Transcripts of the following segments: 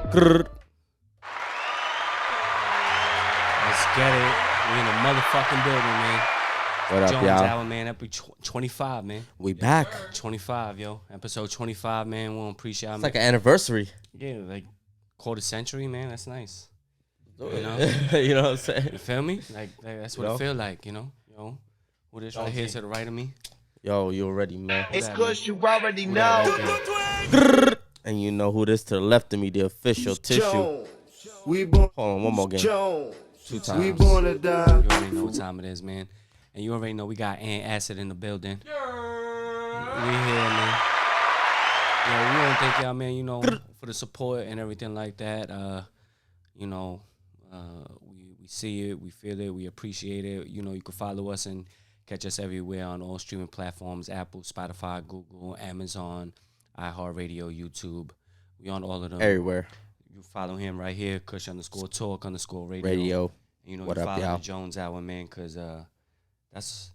Grrr. Let's get it. We in a motherfucking building, man. What up, Jones y'all? Hour, man. Episode 25, man. We back. 25, yo. Episode 25, man. We don't appreciate It's like an anniversary. Yeah, like quarter century, man. That's nice. You know? You know what I'm saying? You feel me? Like that's what You know? it feel like, you know? Yo, who this right here to the right of me? Yo, you already, man. Who It's that, cause man? you already Who that know. right there? Grrr. And you know who this to the left of me, the official tissue. Jones. We born Hold on, one more game. Jones. 2 times. We born to die. You already know what time it is, man. And you already know we got Acid in the building. We here, man. Yeah, we want to thank y'all, man, you know, for the support and everything like that. You know, we see it, we feel it, we appreciate it. You know, you can follow us and catch us everywhere on all streaming platforms, Apple, Spotify, Google, Amazon, Iheartradio, YouTube. We on all of them. Everywhere. You follow him right here, Kush_Talk_radio. Radio. You know, What you up, follow y'all? the Jones Hour, man, because that's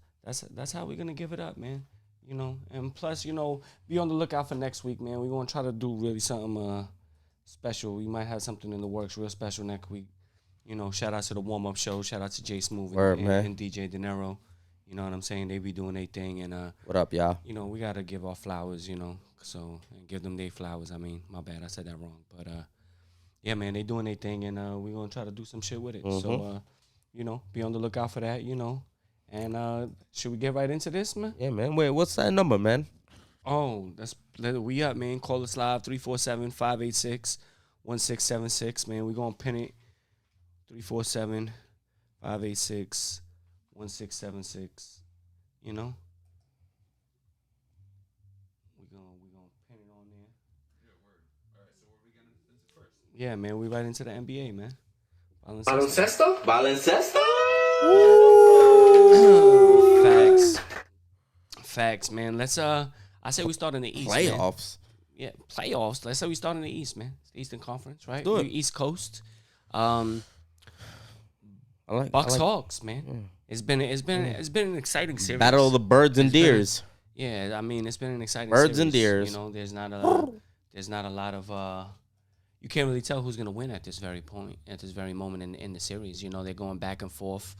how we're gonna give it up, man. You know, and plus, you know, be on the lookout for next week, man. We're gonna try to do really something special. We might have something in the works, real special next week. You know, shout out to the warm up show. Shout out to Jay Smooth Word, and, man. and DJ De Niro. You know what I'm saying? They be doing their thing, and What up, y'all? you know, we gotta give our flowers, you know. So and give them their flowers. I mean, my bad, I said that wrong, but yeah, man, they doing their thing, and we're gonna try to do some shit with it. So you know, be on the lookout for that, you know. And should we get right into this, man? Yeah, man. Wait, what's that number, man? Oh, we up, man. Call us live 347-586-1676, man. We gonna pin it 347-586-1676. You know, we gonna pin it on there. Yeah, word. All right, so what are we getting into first? Yeah, man. We right into the NBA, man. Baloncesto? Baloncesto? Facts, man. Let's I say we start in the East. Man. Playoffs. Yeah, playoffs. Let's say we start in the East, man. It's the Eastern Conference, right? Do it. We East Coast. I like Bucks I like Hawks, man. It's been an exciting series. Battle of the birds and deers. Yeah, I mean it's been an exciting Birds series. and deers. You know, there's not a lot of you can't really tell who's gonna win at this very point, at this very moment in the series. You know, they're going back and forth.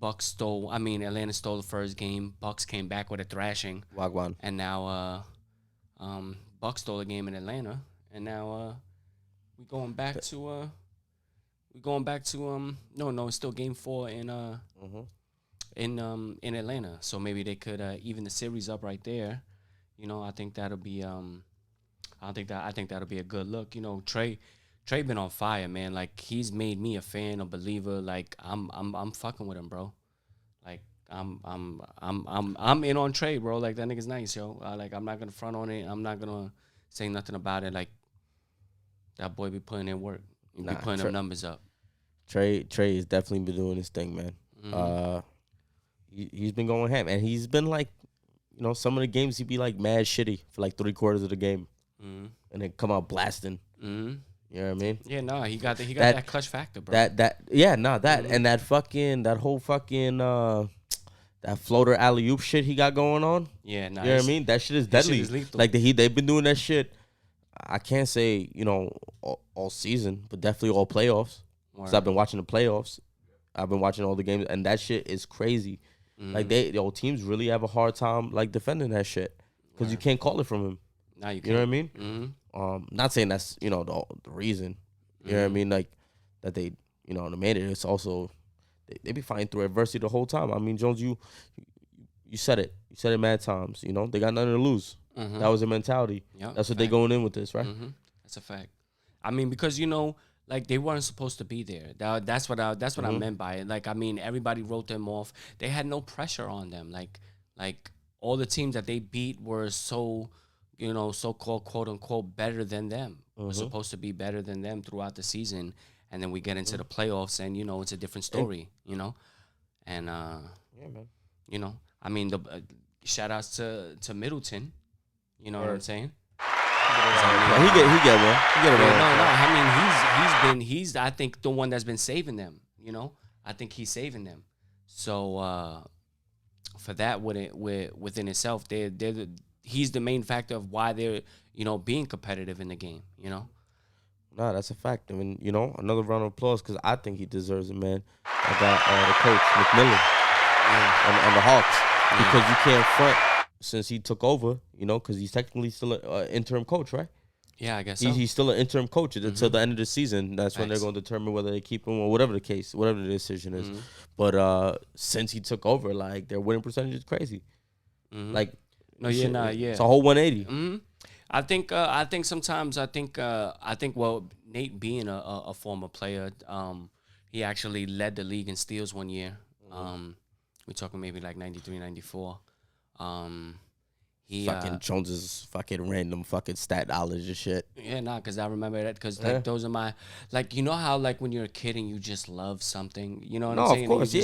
Atlanta stole the first game. Bucks came back with a thrashing. Wagwan. And now Bucks stole a game in Atlanta. And now we're going back to no, it's still game 4 in Atlanta. So maybe they could even the series up right there. You know, I think that'll be I think that'll be a good look. You know, Trey been on fire, man. Like he's made me a fan, a believer. Like I'm fucking with him, bro. Like I'm in on Trey, bro. Like that nigga's nice, yo. Like I'm not gonna front on it. I'm not gonna say nothing about it. Like that boy be putting in work. He be putting them numbers up. Trey has definitely been doing his thing, man. He's been going ham, and he's been like, you know, some of the games he'd be like mad shitty for like 3/4 of the game, and then come out blasting. You know what I mean? Yeah, no, he got that clutch factor, bro. And that whole fucking that floater alley oop shit he got going on. Yeah, nice. You know what I mean? That shit is deadly. is lethal. Like they've been doing that shit. I can't say, you know, all season, but definitely all playoffs. Because I've been watching the playoffs. I've been watching all the games, and that shit is crazy. Like teams really have a hard time like defending that shit because you can't call it from him. Now you know what I mean? Not saying that's, you know, the reason. You know what I mean? Like that they, you know, they made it. It's also they be fighting through adversity the whole time. I mean, Jones, you said it. You said it mad times. You know, they got nothing to lose. That was their mentality. Yep, that's what they going in with this, right? That's a fact. I mean, because you know, like they weren't supposed to be there. That's what I meant by it. Like I mean, everybody wrote them off. They had no pressure on them. Like all the teams that they beat were so, you know, so-called quote unquote better than them. Were supposed to be better than them throughout the season, and then we get into the playoffs, and you know, it's a different story. You know, and yeah, man. you know, I mean, the shout outs to Middleton. You know what I'm saying? Yeah, he get one. He get it Yeah, right. no. I mean, he's I think the one that's been saving them. You know, I think he's saving them. So for that, within itself, he's the main factor of why they're, you know, being competitive in the game. You know, Nah, that's a fact. I mean, another round of applause because I think he deserves it, man. I got the coach McMillan on the Hawks because you can't front since he took over, because he's technically still an interim coach, right? Yeah, I guess so. He's still an interim coach until the end of the season. That's when they're going to determine whether they keep him or whatever the decision is. But since he took over, like, their winning percentage is crazy. Like, it's a whole 180. I think sometimes well, Nate being a former player, he actually led the league in steals one year. We're talking maybe like 93, 94. He fucking Jones's fucking random fucking stat knowledge and shit. Yeah, because I remember that because like those are my how like when you're a kid and you just love something, you know what I'm saying? Of course,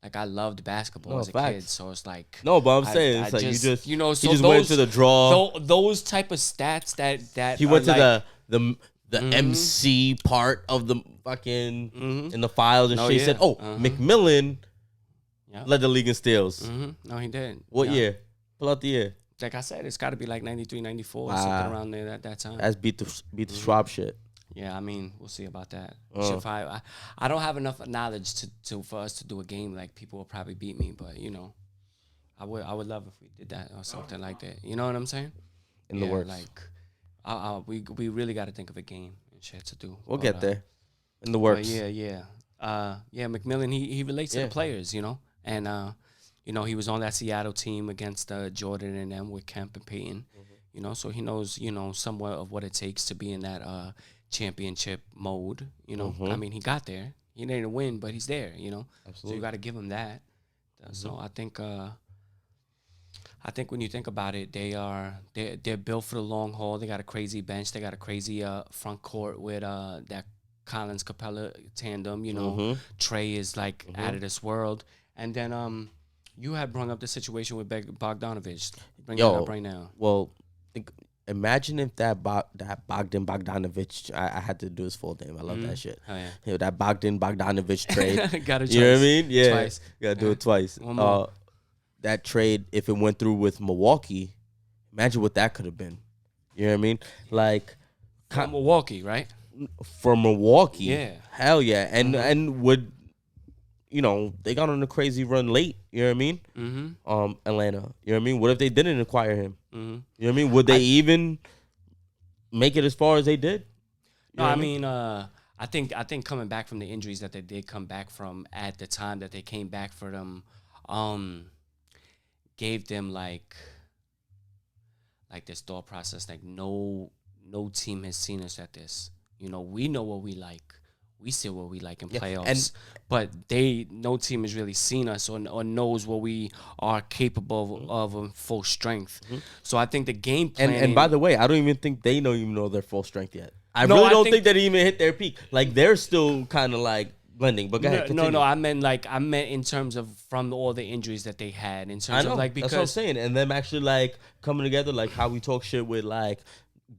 Like I loved basketball as a kid, so it's like no, but I'm saying it's like just, you just so he just went to the draw. Those type of stats that he went to like, the MC part of the fucking in the files and shit. He said, McMillan led the league in steals. No, he did. What year? Pull out the year. Like I said, it's got to be like 93, 94, something around there at that time. That's beat the Schwab shit. Yeah, I mean, we'll see about that. I don't have enough knowledge for us to do a game. Like, people will probably beat me, but I would love if we did that or something like that. You know what I'm saying? In the works. Like, we really got to think of a game and shit to do. We'll get there. In the works. Yeah. McMillan, he relates to the players, and he was on that Seattle team against Jordan and them with Kemp and Peyton, so he knows, somewhat of what it takes to be in that championship mode, I mean, he got there. He didn't win, but he's there, Absolutely. So you got to give him that. So I think when you think about it, they're built for the long haul. They got a crazy bench. They got a crazy front court with that Collins Capella tandem. Trey is like out of this world. And then you had brought up the situation with Bogdanovich. Bring it up right now. Well, imagine if that Bogdanovich, I had to do his full name. I love that shit. Oh, yeah. That Bogdanovich trade. Got to You know what I mean? Yeah. Twice. Got to do it twice. One more. That trade, if it went through with Milwaukee, imagine what that could have been. You know what I mean? Like, From Milwaukee, right? For Milwaukee. Yeah. Hell yeah. And would, they got on a crazy run late. You know what I mean? Atlanta. You know what I mean? What if they didn't acquire him? You know what I mean? Would they even make it as far as they did? No, I mean, I think coming back from the injuries that they did come back from at the time that they came back for them, gave them like this thought process. Like no team has seen us at this. We know what we like. We see what we like in playoffs, but no team has really seen us or knows what we are capable of in full strength. So I think the game plan. And by the way, I don't even think they don't even know their full strength yet. I really don't think they even hit their peak. Like, they're still kind of like blending. But go ahead. Continue. No. I meant in terms of from all the injuries that they had. In terms of like because that's what I'm saying. And them actually like coming together, like how we talk shit with like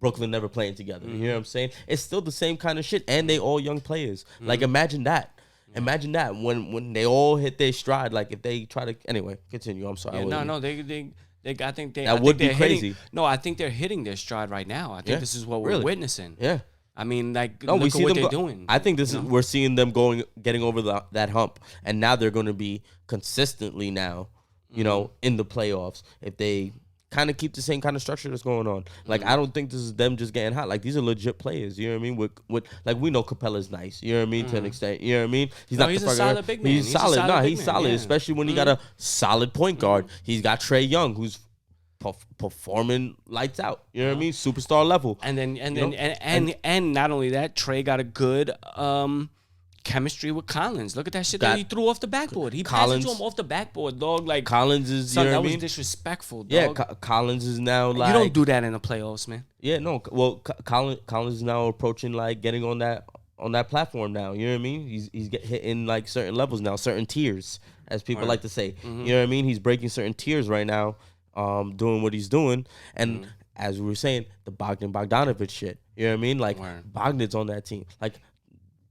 Brooklyn never playing together. You know what I'm saying? It's still the same kind of shit, and they all young players. Like, imagine that. Imagine that when they all hit their stride. Like, if they try to anyway, continue. I'm sorry. I think that would be crazy. I think they're hitting their stride right now. I think this is what we're witnessing. Yeah. I mean, like, look at what they're doing. I think this is we're seeing them getting over that hump, and now they're going to be consistently now, in the playoffs if they kind of keep the same kind of structure that's going on. Like, I don't think this is them just getting hot. Like, these are legit players. You know what I mean? With like, we know Capella's nice. You know what I mean? To an extent. You know what I mean? He's a solid big man. He's solid. He's solid, especially when he got a solid point guard. He's got Trey Young, who's performing lights out. You know what I mean? Superstar level. And not only that, Trey got a good chemistry with Collins. Look at that shit that he threw off the backboard. He passed it to him off the backboard, dog. Like, Collins is, son, you know that what I was mean? disrespectful, dog. Yeah, Collins is now like, you don't do that in the playoffs, man. Yeah, no. Well, Collins is now approaching like getting on that platform now. You know what I mean? He's hitting like certain levels now, certain tiers, as people like to say. You know what I mean? He's breaking certain tiers right now, doing what he's doing, and as we were saying, the Bogdanovich shit. You know what I mean? Like, Bogdan's on that team. Like,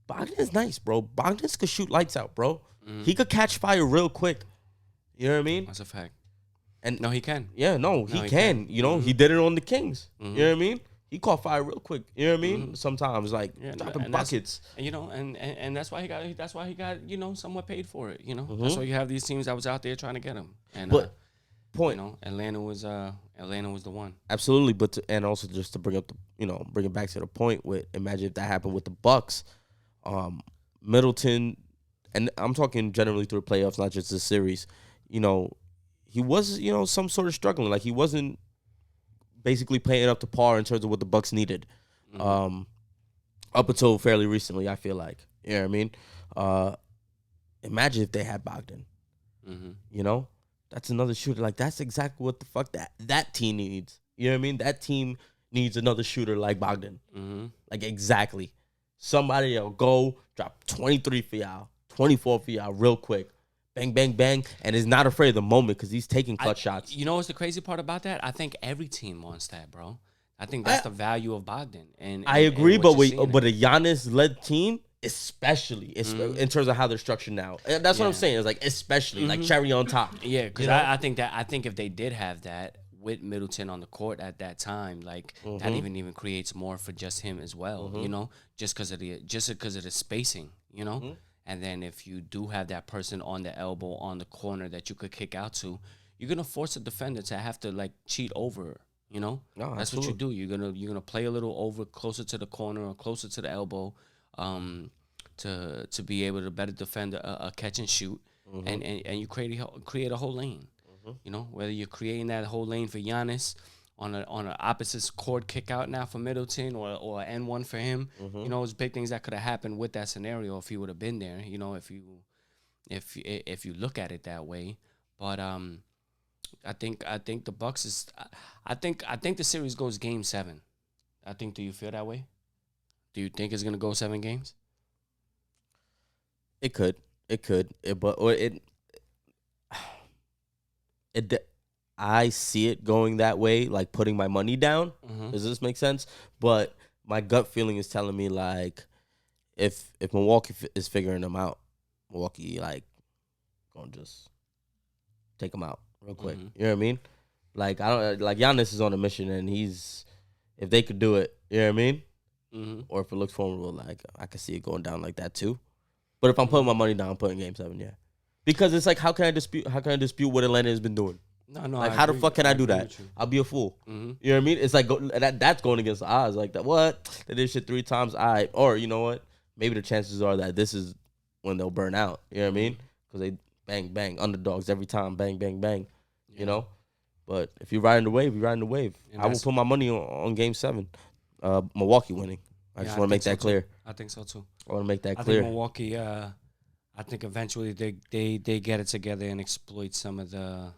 Bogdan's nice, bro. Bogdan's could shoot lights out, bro. He could catch fire real quick. You know what I mean? That's a fact. And no, he can. Yeah, he can. You know, he did it on the Kings. You know what I mean? he caught fire real quick. You know what I mean? Sometimes like dropping buckets. And and that's why he got somewhat paid for it. That's why you have these teams that was out there trying to get him. And But point. Atlanta was the one. Absolutely, but and also just to bring up bring it back to the point with imagine if that happened with the Bucks, Middleton, and I'm talking generally through the playoffs, not just the series. He was some sort of struggling, like he wasn't basically playing up to par in terms of what the Bucks needed, up until fairly recently. I feel like what I mean. Imagine if they had Bogdan, That's another shooter. Like, that's exactly what the fuck that team needs. You know what I mean? That team needs another shooter like Bogdan. Like, exactly. Somebody that'll go, drop 23 for y'all, 24 for y'all real quick. Bang, bang, bang. And is not afraid of the moment because he's taking clutch shots. You know what's the crazy part about that? I think every team wants that, bro. I think that's the value of Bogdan. And I agree, but a Giannis-led team, especially in terms of how they're structured now. And that's what I'm saying. It's like especially like cherry on top. Yeah, because I think if they did have that with Middleton on the court at that time, like that even creates more for just him as well. Just because of the spacing. And then if you do have that person on the elbow on the corner that you could kick out to, you're gonna force a defender to have to like cheat over. No, that's absolutely. what you do. You're gonna play a little over closer to the corner or closer to the elbow. To be able to better defend a catch and shoot, and you create a whole lane. Whether you're creating that whole lane for Giannis on an opposite court kick out now for Middleton or an N1 for him. It's big things that could have happened with that scenario if he would have been there. If you look at it that way, but I think the Bucks is. I think the series goes Game 7. Do you feel that way? Do you think it's gonna go 7 games? It could. I see it going that way, like putting my money down. Does this make sense? But my gut feeling is telling me like, if Milwaukee is figuring them out, Milwaukee like gonna just take them out real quick. You know what I mean? Like I don't like Giannis is on a mission, and if they could do it, you know what I mean? Or if it looks formidable, like I can see it going down like that too. But if I'm putting my money down, I'm putting Game 7, yeah. Because it's like, how can I dispute what Atlanta has been doing? No. Like, how the fuck can I do that? I'll be a fool. You know what I mean? It's like that's going against the odds. Like that. What? They did shit 3 times. Or you know what? Maybe the chances are that this is when they'll burn out. You know what I mean? Because they bang bang underdogs every time. Bang bang bang. Yeah. But if you're riding the wave, you're riding the wave. I will put my money on Game 7. Milwaukee winning. I just want to make that clear. I think so too. I want to make that clear. I think Milwaukee. I think eventually they get it together and exploit some of the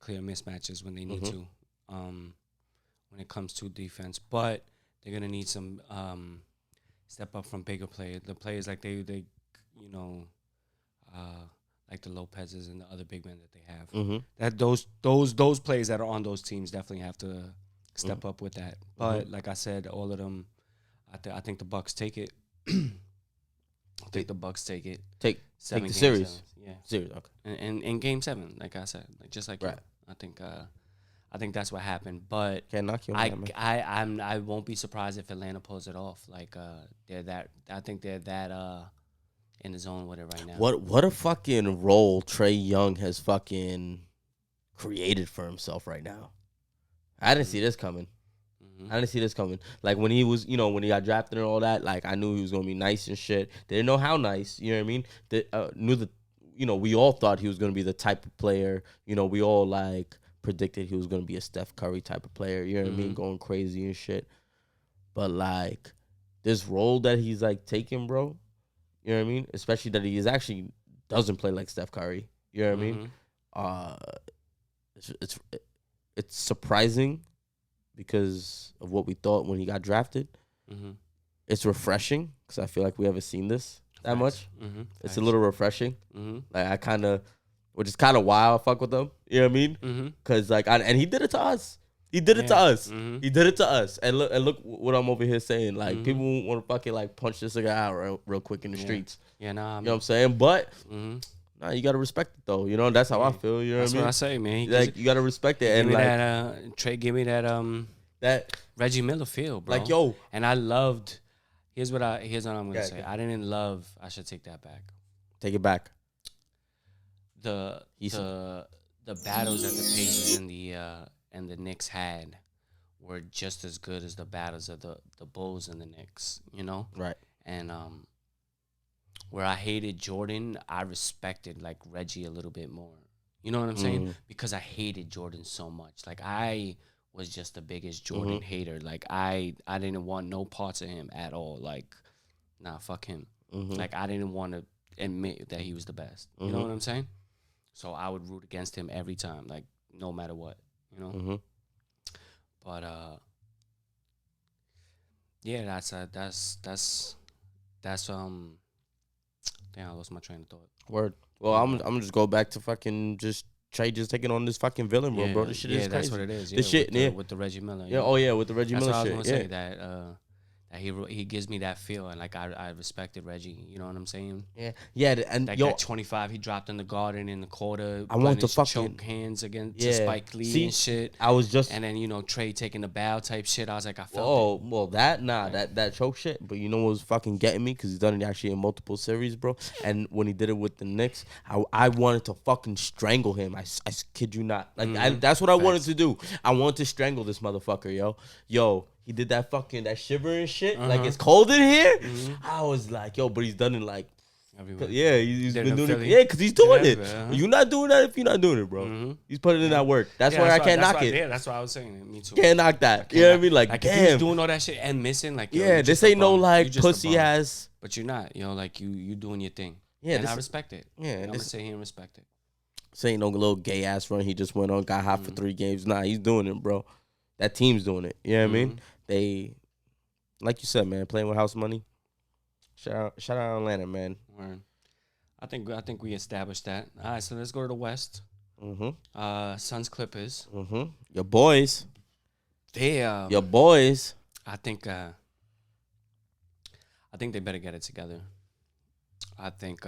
clear mismatches when they need to. When it comes to defense, but they're gonna need some step up from bigger players. The players like they like the Lopez's and the other big men that they have. That those players that are on those teams definitely have to step up with that. But like I said, all of them, I think the Bucks take it. I think the Bucks take it. Take the series. Yeah, series. Okay. And in Game 7, like I said, just like right. You. I think that's what happened. But can't knock you on that, man. I won't be surprised if Atlanta pulls it off. Like I think they're that in the zone with it right now. What a fucking role Trae Young has fucking created for himself right now. I didn't see this coming. I didn't see this coming. Like when he was, when he got drafted and all that, like I knew he was gonna be nice and shit. Didn't know how nice, you know what I mean? We all thought he was gonna be the type of player. We all like predicted he was gonna be a Steph Curry type of player. You know what I mean? Going crazy and shit. But like this role that he's like taking, bro. You know what I mean? Especially that he actually doesn't play like Steph Curry. You know what I mean? It's surprising because of what we thought when he got drafted. It's refreshing because I feel like we haven't seen this that much. It's a little refreshing. Like which is kind of why I fuck with them. You know what I mean? Because and he did it to us. He did it to us. He did it to us. And look what I'm over here saying. Like people want to fucking like punch this nigga out real quick in the streets. Yeah, nah. You know what I'm saying? But nah, you gotta respect it though. That's how I feel. You know that's what I mean? That's what I say, man. Like you gotta respect it. And like Trey, give me that That Reggie Miller feel, bro. like yo, And I loved. Here's what I'm gonna Yeah, say. go. I didn't love. I should take that back. take it back. The He said- the battles that the Pacers and the Knicks had were just as good as the battles of the Bulls and the Knicks. You know. Right. And where I hated Jordan, I respected like Reggie a little bit more. You know what I'm saying? Because I hated Jordan so much. Like I was just the biggest Jordan hater. Like I didn't want no parts of him at all. Like, nah, fuck him. Like I didn't want to admit that he was the best. You know what I'm saying? So I would root against him every time, like no matter what. You know. But yeah, that's damn, I lost my train of thought. Word. Well, I'm just go back to fucking just Trey just taking on this fucking villain, bro. This shit is crazy. That's what it is. Yeah, This shit, with the Reggie Miller. Yeah. Oh yeah, with the Reggie That's Miller what shit. I was gonna Yeah. say. That he gives me that feel, and like I respected Reggie. You know what I'm saying? Yeah. And Like yo, that 25 he dropped in the Garden in the quarter. I want putting to his fucking- choke hands against Yeah. Spike Lee See, and shit. I was just. And then Trey taking the bow type shit. I was like, I felt Oh well, that choke shit. But you know what was fucking getting me? Because he's done it actually in multiple series, bro. And when he did it with the Knicks, I wanted to fucking strangle him. I kid you not. Like that's what I wanted to do. I wanted to strangle this motherfucker, yo. He did that shiver and shit. Like it's cold in here. I was like, yo, but he's done it like. everywhere. Yeah, he's Did it been in doing it. Philly? Yeah, because he's doing Did it. it, You're not doing that if you're not doing it, bro. He's putting in that work. That's why I can't knock it. Yeah, that's what I was saying. Me too. Can't knock that. You know what I mean? Like if he's damn. doing all that shit and missing, like yo, Yeah, you this just a ain't no bum. You like just a pussy bum. ass. But you're not. Like you doing your thing. Yeah, and this I is- respect it. Yeah, and I'm gonna this- say he and respect it. This ain't no little gay ass run he just went on, got hot for 3 games. Nah, he's doing it, bro. That team's doing it. You know what I mean? They, like you said, man, playing with house money. Shout out Atlanta, man. Word. I think we established that. All right, so let's go to the West. Suns Clippers. Your boys. They Your boys. I think they better get it together. I think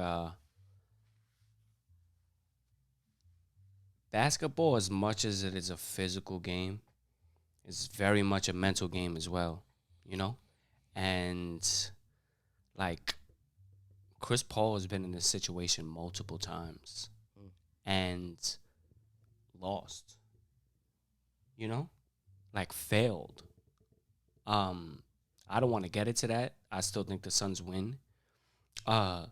basketball, as much as it is a physical game, is very much a mental game as well, And like Chris Paul has been in this situation multiple times and lost. Like failed. I don't want to get into that. I still think the Suns win. But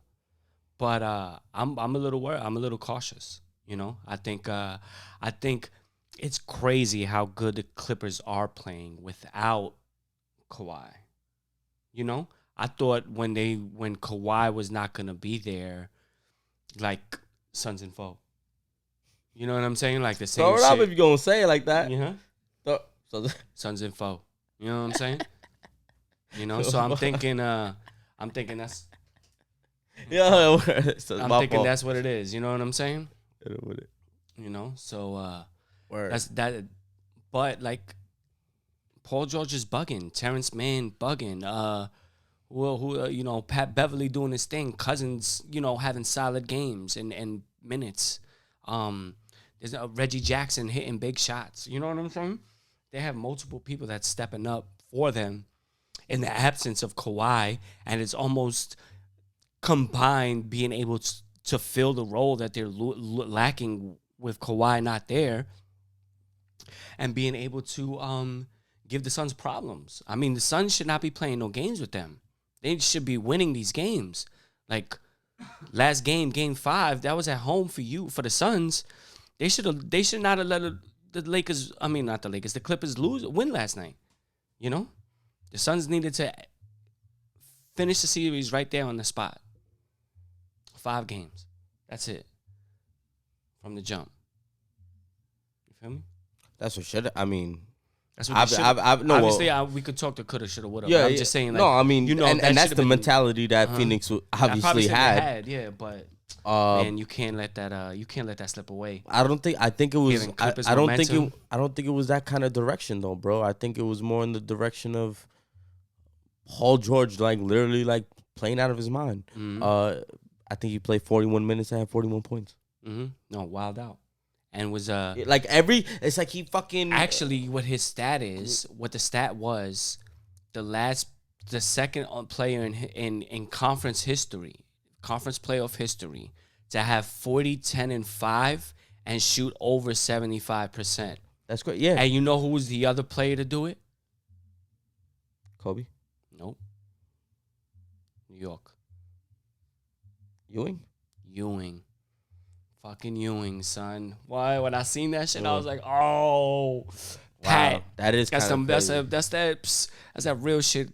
I'm a little worried. I'm a little cautious. I think it's crazy how good the Clippers are playing without Kawhi. I thought when Kawhi was not gonna be there, like Suns and foe. You know what I'm saying? Like the same Throw it up shit. if you're gonna say it like that. Yeah. So Suns and foe. You know what I'm saying? So I'm thinking that's yeah, I'm thinking that's what it is. You know what I'm saying? with it. So Word. that's that. But like, Paul George is bugging. Terrence Mann bugging. Pat Beverly doing his thing. Cousins, having solid games and minutes. There's Reggie Jackson hitting big shots. You know what I'm saying? They have multiple people that's stepping up for them in the absence of Kawhi, and it's almost combined being able to fill the role that they're lacking with Kawhi not there, and being able to give the Suns problems. I mean, the Suns should not be playing no games with them. They should be winning these games. Like last game, Game 5, that was at home for the Suns. They should not have let the Lakers. I mean, not the Lakers. The Clippers win last night. The Suns needed to finish the series right there on the spot. 5 games. That's it. From the jump. You feel me? That's what should. I mean, That's what no. Obviously, we could talk to coulda, shoulda, woulda. Yeah, I'm just saying. Like, no, I mean, and that's should've the been- mentality that Phoenix I probably obviously said they had. Yeah, but Uh, man, you can't let that slip away. I think it was. Giving Clippers I don't think momentum. I don't think it was that kind of direction though, bro. I think it was more in the direction of Paul George, like literally, like playing out of his mind. Mm-hmm. I think he played 41 minutes and had 41 points. Mm-hmm. No, wild out. and was Like it's like he fucking actually what his stat is, what the stat was, the second player in conference history, conference playoff history, to have 40, 10, and 5 and shoot over 75%. That's great. Yeah. And you know who was the other player to do it? Kobe. Nope. New York. Ewing. Fucking Ewing, son. Why? When I seen that shit, I was like, oh, Pat. Wow. That is That's kind of crazy. that's that real shit.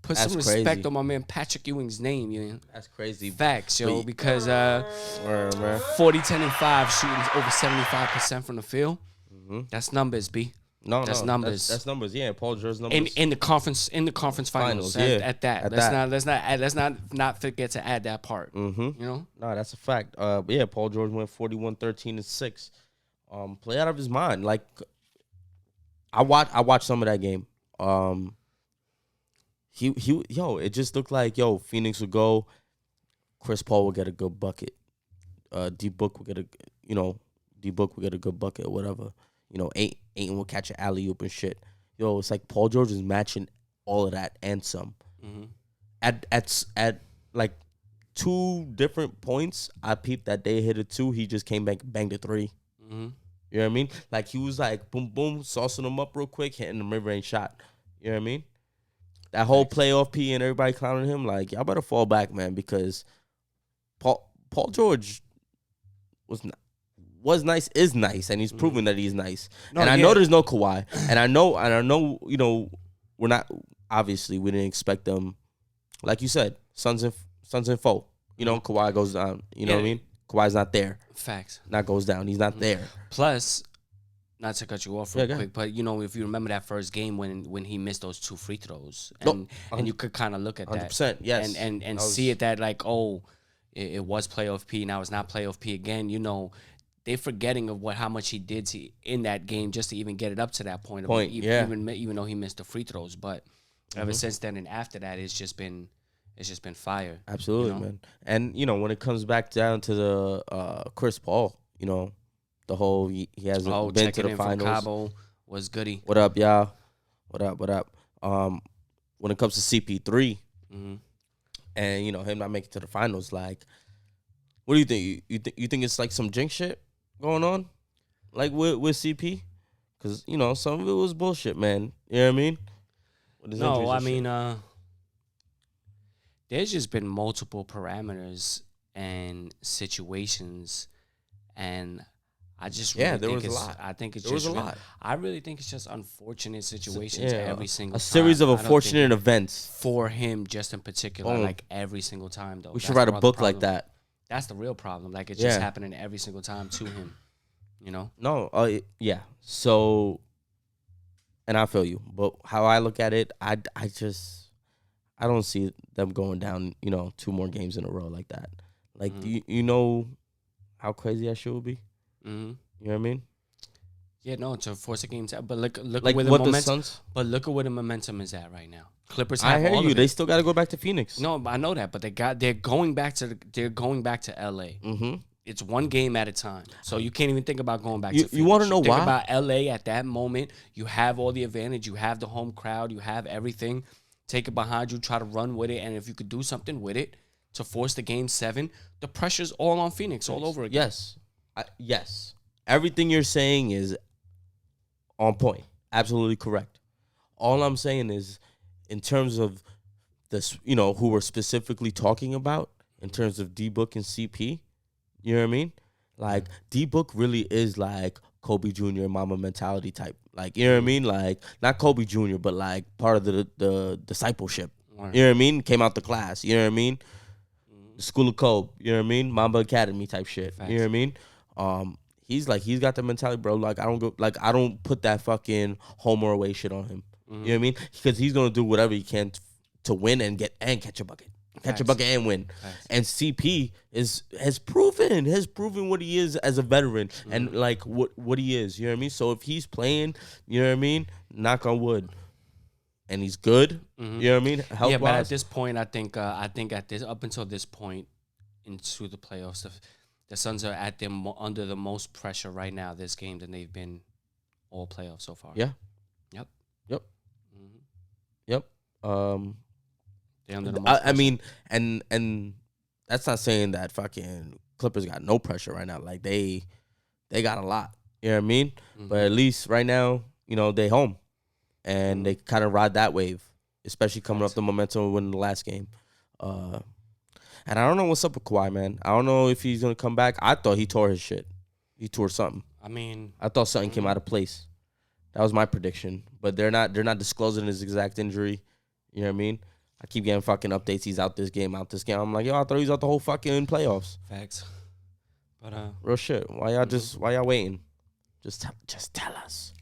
Put That's some respect crazy. on my man Patrick Ewing's name, you know. That's crazy. Facts, yo, But- because Word, man. 40, 10, and 5 shooting over 75% from the field. Mm-hmm. That's numbers, B. No, That's numbers. That's numbers. Yeah, Paul George's numbers. In the conference finals. yeah. At that. At Let's not forget to add that part. Mm-hmm. You know? No, that's a fact. But yeah, Paul George went 41, 13, and 6. Play out of his mind. Like I watched some of that game. It just looked like Phoenix would go. Chris Paul would get a good bucket. D-Book would get a good bucket or whatever. Ayton will catch an alley-oop and shit. It's like Paul George is matching all of that and some. Mm-hmm. At like 2 different points, I peeped that they hit a 2. He just came back and banged a 3. Mm-hmm. You know what I mean? Like he was like boom boom, saucing them up real quick, hitting the mid-range shot. You know what I mean? That whole playoff P and everybody clowning him, like y'all better fall back, man, because Paul George was nice, is nice, and he's proven that he's nice. I know there's no Kawhi, and I know we're not, obviously we didn't expect them, like you said, Suns and foe. Kawhi goes down. You know what I mean? Kawhi's not there. Facts. Not goes down. He's not there. Plus, not to cut you off real go quick, but if you remember that first game when he missed those 2 free throws, No, and you could kind of look at that, 100%, yes. and see it that like, oh, it was playoff P, now it's not playoff P again. They're forgetting of how much he did in that game just to even get it up to that point. Even though he missed the free throws, but ever since then and after that, it's just been fire. Absolutely, man. And when it comes back down to the Chris Paul, the whole he hasn't been to the finals. From Cabo was goody. What up, y'all? What up? When it comes to CP3, and him not making it to the finals, like, what do you think? You think it's like some jinx shit going on, like with CP? Because some of it was bullshit, man. You know what I mean? No, I mean, there's just been multiple parameters and situations, and I just really think it's a lot. I think it's just a lot. I really think it's just unfortunate situations every single time. A series of I don't unfortunate think events for him, just in particular, like every single time. Though we should write a book like that. That's the real problem. Like it's just happening every single time to him. No, yeah. So, and I feel you, but how I look at it, I don't see them going down, 2 more games in a row like that. Like, you know how crazy that shit would be? Mm-hmm. You know what I mean? Yeah, no, to force a game. But look like where the what momentum. the Suns. But look at where the momentum is at right now. Clippers have I hear all you. of They it. still got to go back to Phoenix. No, I know that, but they're going back to LA. Mm-hmm. It's one game at a time, so you can't even think about going back. You to Phoenix. want to know think why? About LA at that moment, you have all the advantage. You have the home crowd. You have everything. Take it behind you. Try to run with it, and if you could do something with it to force the game 7, the pressure's all on Phoenix all over again. Yes, yes. Everything you're saying is on point. Absolutely correct. All I'm saying is, in terms of this, who we're specifically talking about, in terms of D-Book and CP, you know what I mean? Like, D-Book really is like Kobe Jr. Mama mentality type. Like, you know what I mean? Like, not Kobe Jr., but like part of the discipleship. Right. You know what I mean? Came out the class. You know what I mean? The School of Kobe. You know what I mean? Mamba Academy type shit. Facts. You know what I mean? He's got the mentality, bro. Like, I don't put that fucking home or away shit on him. You know what I mean? Because he's gonna do whatever he can to win and catch a bucket. Catch a bucket and win. Facts. And CP has proven what he is as a veteran and like what he is. You know what I mean? So if he's playing, you know what I mean? Knock on wood. And he's good. You know what I mean? Health-wise. But at this point, I think up until this point into the playoffs, the Suns are at them under the most pressure right now this game than they've been all playoffs so far. Yeah. Yep. Yep. Mm-hmm. Yep. They're under the most pressure. I mean, and that's not saying that fucking Clippers got no pressure right now. Like they got a lot. You know what I mean? Mm-hmm. But at least right now, you know, they home. And they kind of ride that wave, especially coming up the momentum of winning the last game. And I don't know what's up with Kawhi, man. I don't know if he's gonna come back. I thought he tore his shit. He tore something. I mean, I thought something came out of place. That was my prediction. But they're not disclosing his exact injury. You know what I mean? I keep getting fucking updates. He's out this game, out this game. I'm like, yo, I thought he was out the whole fucking playoffs. facts. But Real shit. Why y'all waiting? Just tell us.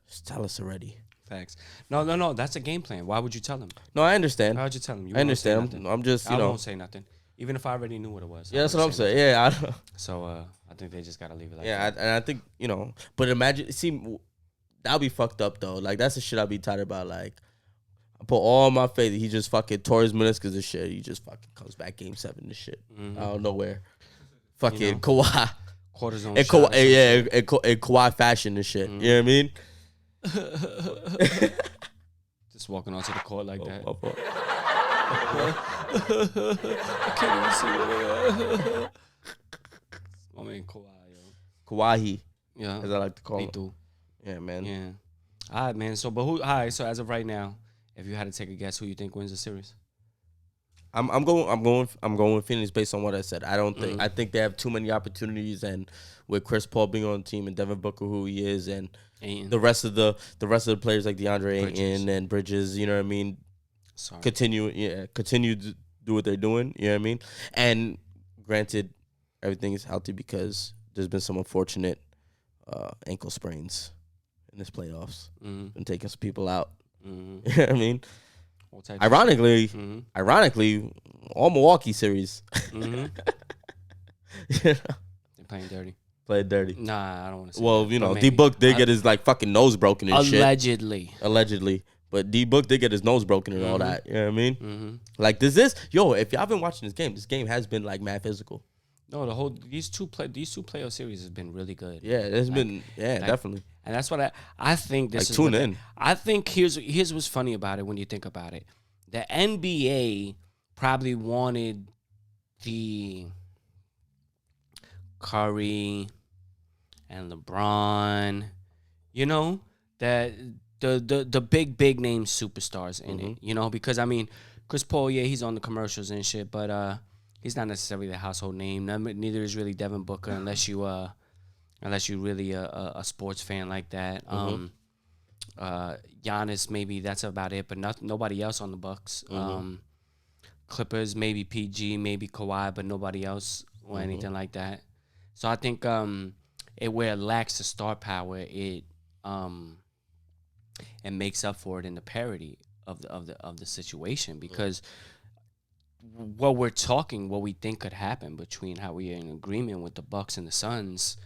Just tell us already. facts. No. That's a game plan. Why would you tell him? No, I understand. Why would you tell him? You I won't say understand. nothing. I'm just, I you know. won't say nothing, even if I already knew what it was. Yeah, that's what I'm wouldn't say saying. Yeah, nothing. So I think they just gotta leave it like yeah, that. and I think, you know, but imagine, see, that'll be fucked up though. Like that's the shit I'll be tired about. Like I put all my faith. He just fucking tore his meniscus and shit. He just fucking comes back game 7 and shit. Out of nowhere. Fucking You know, Kawhi. Cortisone. And shot or Kawhi, yeah, and Kawhi fashion and shit. You know what I mean? Just walking onto the court like that. My fault. I can't even see it. I mean, Kawhi, yo. Kawhi, Yeah. as I like to call Me him. too. Yeah, man. Yeah. All right, man. So, but who? All right. So, as of right now, if you had to take a guess, who you think wins the series? I'm going with Phoenix based on what I said. I don't think I think they have too many opportunities, and with Chris Paul being on the team and Devin Booker who he is, and Ayton. the rest of the players like DeAndre Bridges. Ayton and Bridges, you know what I mean? Sorry. Continue to do what they're doing, you know what I mean? And granted, everything is healthy because there's been some unfortunate ankle sprains in this playoffs and taking some people out. You know what I mean? Ironically, all Milwaukee series. You know? They're playing dirty. Played dirty. Nah, I don't want to say Well, that, you but know, maybe. D-Book did get his like fucking nose broken and shit. Allegedly. But D-Book did get his nose broken and all that. You know what I mean? Like, if y'all been watching this game has been like mad physical. No, these two playoff series has been really good. Yeah, it's been definitely. And that's what I think this Like, is. tune in. I think here's what's funny about it when you think about it. The NBA probably wanted the Curry and LeBron, you know, that the big name superstars in it, you know, because I mean, Chris Paul, yeah, he's on the commercials and shit, but he's not necessarily the household name. Neither is really Devin Booker, unless you really a sports fan like that. Giannis, maybe that's about it, but nobody else on the Bucks. Clippers, maybe PG, maybe Kawhi, but nobody else or anything like that. So I think where it lacks the star power, it makes up for it in the parity of the situation, because what we think could happen between how we are in agreement with the Bucks and the Suns,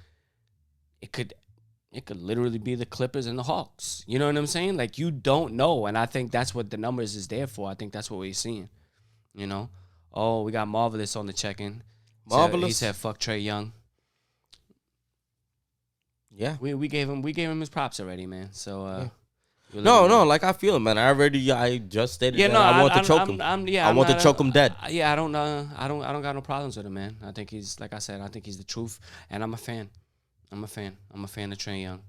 it could literally be the Clippers and the Hawks. You know what I'm saying? Like, you don't know, and I think that's what the numbers is there for. I think that's what we're seeing. You know? Oh, we got Marvelous on the check-in. Marvelous. He said, "Fuck Trae Young." Yeah. We gave him his props already, man. So No, like I feel it, man. I just stated that I want to choke him. I want to choke him dead. I don't got no problems with him, man. I think he's, like I said, I think he's the truth, and I'm a fan. I'm a fan of Trae Young.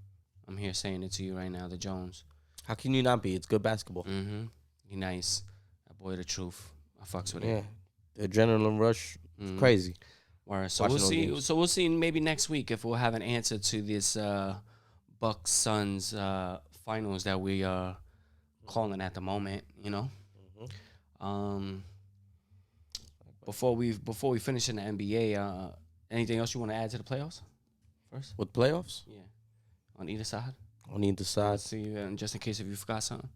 I'm here saying it to you right now, the Jones. How can you not be? It's good basketball. He nice. That boy, the truth. I fucks with Yeah. it. The adrenaline rush, crazy. Alright, so Watching we'll those see. games. So we'll see maybe next week if we'll have an answer to this Bucks Suns finals that we are calling at the moment. You know. Before we finish in the NBA, anything else you want to add to the playoffs first? With playoffs? Yeah, on either side. On either side. Let's see, just in case if you forgot something.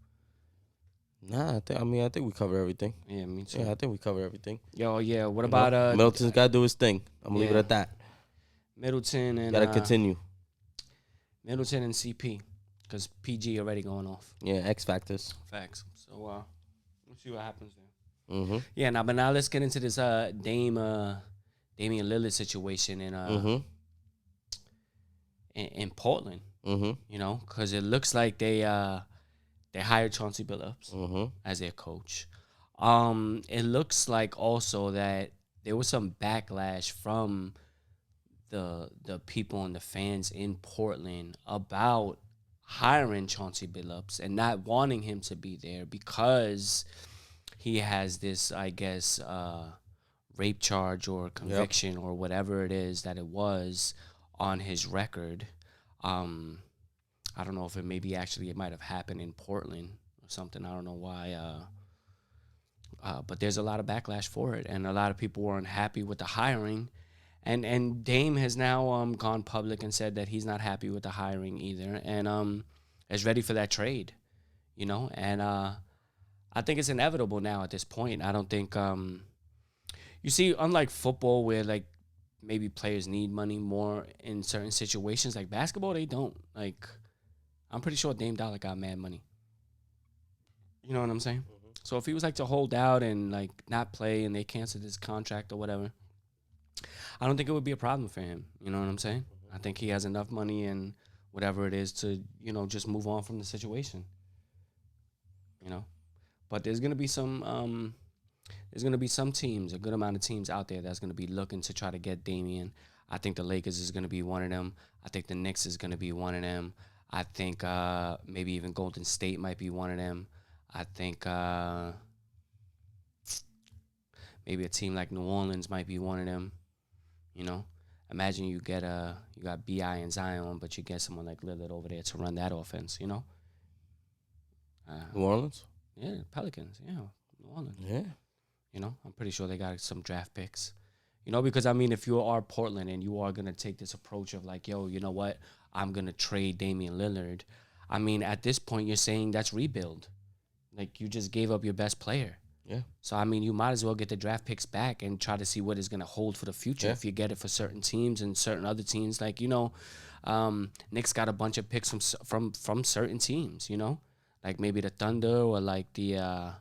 Nah, I think we cover everything. Yeah, me too. Yeah, I think we cover everything. Yo, yeah. What about Middleton's got to do his thing. I'm gonna leave it at that. Middleton and Gotta continue. Middleton and CP, because PG already going off. Yeah, X factors. Facts. So we'll see what happens there. Yeah, but now let's get into this Dame Damian Lillard situation in Mm-hmm. in Portland. Mm-hmm. You know, because it looks like they hired Chauncey Billups Mm-hmm. as their coach. It looks like also that there was some backlash from the people and the fans in Portland about hiring Chauncey Billups and not wanting him to be there because he has this, I guess, rape charge or conviction or whatever it is that it was on his record. I don't know if it maybe actually it might have happened in Portland or something. I don't know why. But there's a lot of backlash for it, and a lot of people were unhappy with the hiring. And Dame has now gone public and said that he's not happy with the hiring either, and is ready for that trade, you know. And I think it's inevitable now at this point. I don't think you see, unlike football where like maybe players need money more in certain situations, like basketball they don't. Like I'm pretty sure Dame Dollar got mad money. You know what I'm saying? Mm-hmm. So if he was like to hold out and like not play and they canceled his contract or whatever, I don't think it would be a problem for him. You know what I'm saying? Mm-hmm. I think he has enough money and whatever it is to, you know, just move on from the situation. You know? But there's gonna be some teams, a good amount of teams out there that's gonna be looking to try to get Damian. I think the Lakers is gonna be one of them. I think the Knicks is gonna be one of them. I think maybe even Golden State might be one of them. I think maybe a team like New Orleans might be one of them. You know, imagine you got Bi and Zion, but you get someone like Lillard over there to run that offense. You know, New Orleans. Yeah, Pelicans. Yeah, New Orleans. Yeah. You know, I'm pretty sure they got some draft picks. You know, because I mean, if you are Portland and you are gonna take this approach of like, yo, you know what, I'm gonna trade Damian Lillard. I mean, at this point, you're saying that's rebuild. Like you just gave up your best player. Yeah. So I mean, you might as well get the draft picks back and try to see what it's gonna hold for the future. Yeah. If you get it for certain teams and certain other teams, like you know, Knicks got a bunch of picks from certain teams. You know, like maybe the Thunder or like the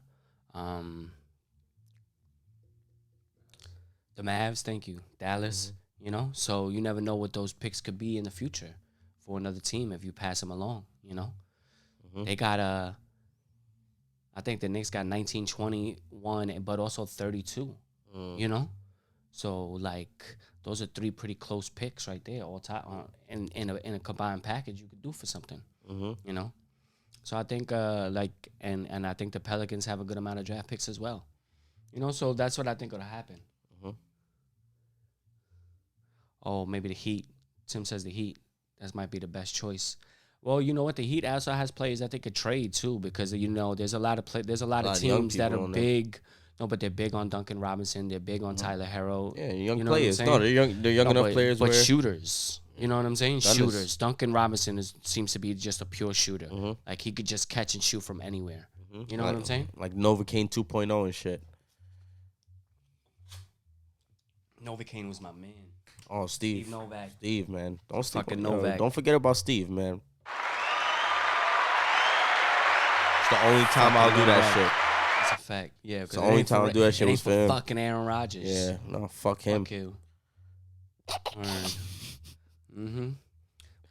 Mavs. Thank you, Dallas. Mm-hmm. You know, so you never know what those picks could be in the future for another team if you pass them along. You know, they got I think the Knicks got 19, 21, but also 32, you know? So, like, those are three pretty close picks right there all time. In a combined package you could do for something, you know? So, I think, and I think the Pelicans have a good amount of draft picks as well. You know, so that's what I think will happen. Oh, maybe the Heat. Tim says the Heat. That might be the best choice. Well, you know what? The Heat also has players that they could trade too, because you know there's a lot of teams that are big. No, but they're big on Duncan Robinson. They're big on Tyler Herro. Yeah, young you know players. No, they're young enough players. But shooters. You know what I'm saying? That Shooters. Duncan Robinson seems to be just a pure shooter. Like he could just catch and shoot from anywhere. You know what I'm saying? Like Novocaine 2.0 and shit. Novocaine was my man. Oh, Steve Novak. Steve, man. Don't fucking Novak. Don't forget about Steve, man. It's the only time I'll do that shit. That's a fact. Yeah, it's the only time I'll do that shit was for him. Fucking Aaron Rodgers. Yeah, no, fuck him. Fuck you. We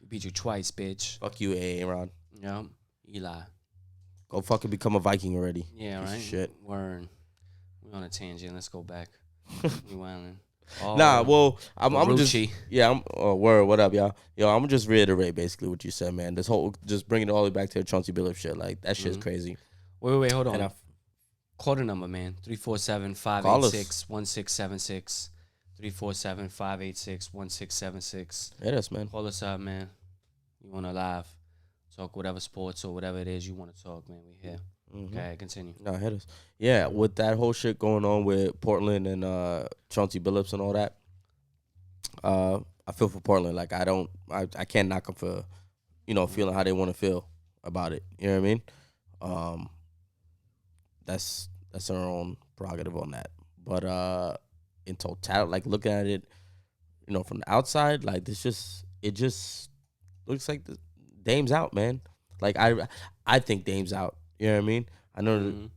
beat you twice, bitch. Fuck you, Aaron. Yep. Eli. Go fucking become a Viking already. Yeah, right? Shit. Word. We're on a tangent. Let's go back. We wildin'. Oh, nah, well, I'm just word. What up, y'all? Yo, I'm gonna just reiterate basically what you said, man. This whole just bringing it all the way back to the Chauncey Billups shit, like that shit's crazy. Wait, hold on. Quarter number, man. 347-586-1676. 347-586-1676. Hit us, man. Call us up, man. You wanna live talk whatever sports or whatever it is you want to talk, man. We here. Okay, continue. No, hit us. Yeah, with that whole shit going on with Portland and Chauncey Billups and all that, I feel for Portland. Like I can't knock them for, feeling how they want to feel about it. You know what I mean? That's their own prerogative on that. But in total, like looking at it, from the outside, like it just looks like the Dame's out, man. Like I think Dame's out. You know what I mean? I know,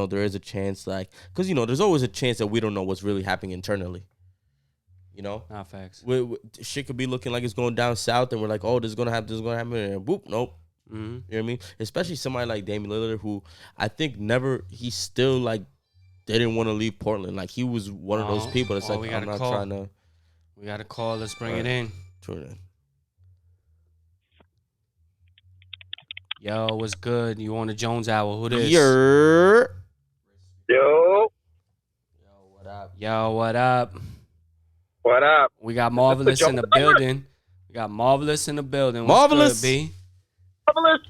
there is a chance, like, because, there's always a chance that we don't know what's really happening internally. You know, Not facts. Shit could be looking like it's going down south, and we're like, oh, this is gonna happen, and boop, nope. Mm-hmm. You know what I mean? Especially somebody like Damian Lillard, who I think he still like didn't want to leave Portland. Like he was one of those people that's like, I'm not trying to. We got a call. Let's bring it in. Turn it in. Yo, what's good? You on the Jones Hour? Who this? Yo. Yo, what up? Yo, what up? What up? We got Marvelous in the building. Marvelous. Marvelous. What's good, B? Marvelous.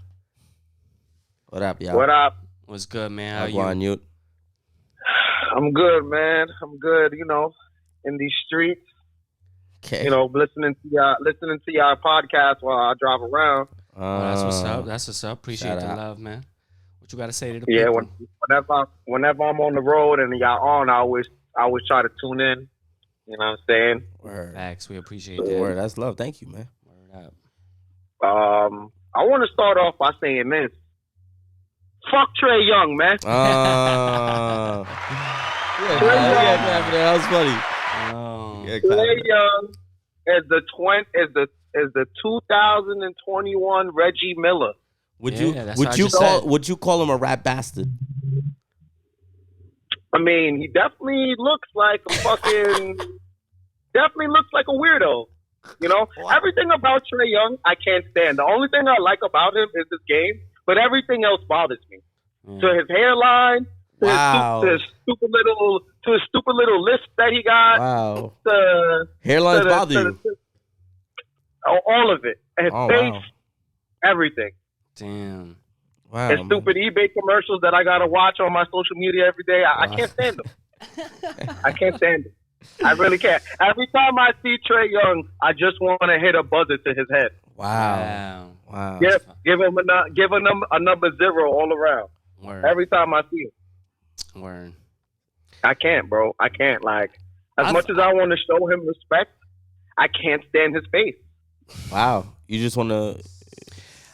What up, y'all? What up? What's good, man? How on, you? I'm good, man. I'm good. You know, in these streets. Okay. You know, listening to y'all podcast while I drive around. That's what's up. That's what's up. Appreciate the love, man. What you got to say to the people? Whenever I'm on the road and y'all on, I always try to tune in. You know what I'm saying? Word. Facts. We appreciate that. Word. That's love. Thank you, man. Word up. I want to start off by saying this. Fuck Trey Young, man. Yeah, that was funny. Oh. Yeah, Trey Young is the 2021 Reggie Miller. Would you call him a rap bastard? I mean, he definitely looks like a weirdo. You know, everything about Trey Young, I can't stand. The only thing I like about him is his game, but everything else bothers me. To his hairline, to his stupid little list that he got. Wow. Hairlines bother you? All of it. His face, everything. Damn. Wow. His stupid eBay commercials that I gotta watch on my social media every day. I can't stand them. I can't stand them. I really can't. Every time I see Trey Young, I just want to hit a buzzer to his head. Wow. Give him a number 0 all around. Word. Every time I see him. Word. I can't, bro. I can't. Like, as much as I want to show him respect, I can't stand his face. Wow. You just want to...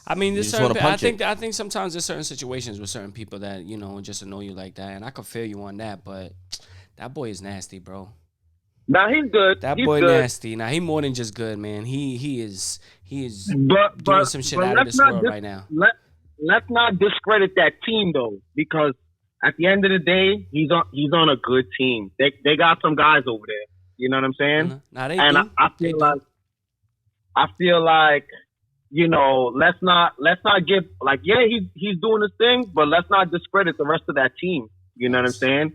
I mean, I think sometimes there's certain situations with certain people that, you know, just annoy you like that, and I can feel you on that, but that boy is nasty, bro. Nah, he's good. He's good. Nasty. Now, he more than just good, man. He is doing some shit out of this world right now. Let's not discredit that team though, because at the end of the day, he's on a good team. They got some guys over there. You know what I'm saying? Mm-hmm. I feel like, you know, let's not give, like, yeah, he's doing his thing, but let's not discredit the rest of that team. You know what I'm saying?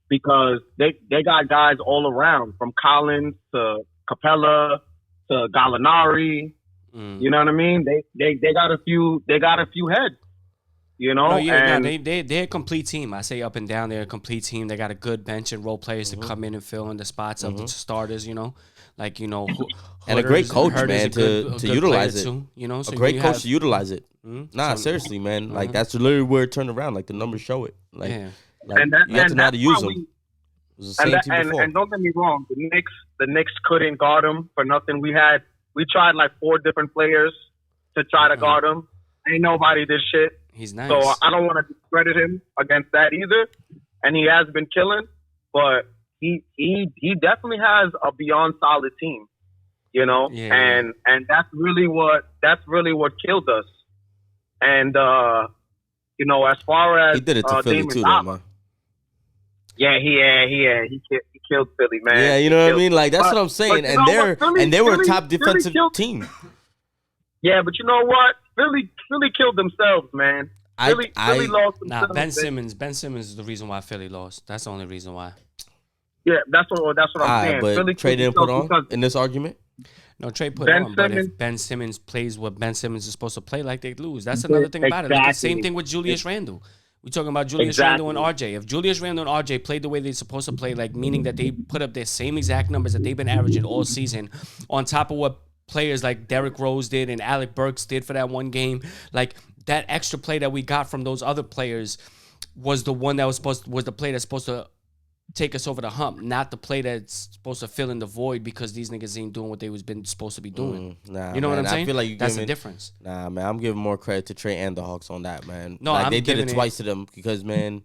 Because they got guys all around, from Collins to Capella to Gallinari. You know what I mean? They got a few heads. You know, they're a complete team. I say up and down, they're a complete team. They got a good bench and role players to come in and fill in the spots of the starters. You know, like, you know, and a great coach, man, to utilize it. Too, you know, so a great coach to utilize it. Nah, seriously, man. Like, that's literally where it turned around. Like, the numbers show it. Like, like you have to know how to use them. It was the same team before. And don't get me wrong, the Knicks couldn't guard him for nothing. We tried like 4 different players to try to guard him. Ain't nobody did shit. He's nice. So I don't want to discredit him against that either. And he has been killing, but he definitely has a beyond solid team. You know? Yeah. And that's really what killed us. And you know, as far as he did it to Philly too, though, man. Yeah, he killed Philly, man. Yeah, you know what I mean? Like, that's what I'm saying. And they were a top defensive team. Yeah, but you know what? Philly killed themselves, man. Philly lost themselves. Ben Simmons is the reason why Philly lost. That's the only reason why. Yeah, that's what I'm saying. But Philly Trey didn't put on in this argument? No, Trey put on, but if Ben Simmons plays what Ben Simmons is supposed to play, like, they lose. That's another thing about it. Like, the same thing with Julius Randle. We're talking about Julius Randle and RJ. If Julius Randle and RJ played the way they're supposed to play, like, meaning that they put up their same exact numbers that they've been averaging all season, on top of what players like Derrick Rose did and Alec Burks did for that one game, like, that extra play that we got from those other players was the one that was the play that's supposed to take us over the hump, not the play that's supposed to fill in the void because these niggas ain't doing what they was been supposed to be doing. Nah, you know what I'm saying? I feel like that's the difference. Nah, man, I'm giving more credit to Trey and the Hawks on that, man. No, like, I'm they did it twice to them because, man,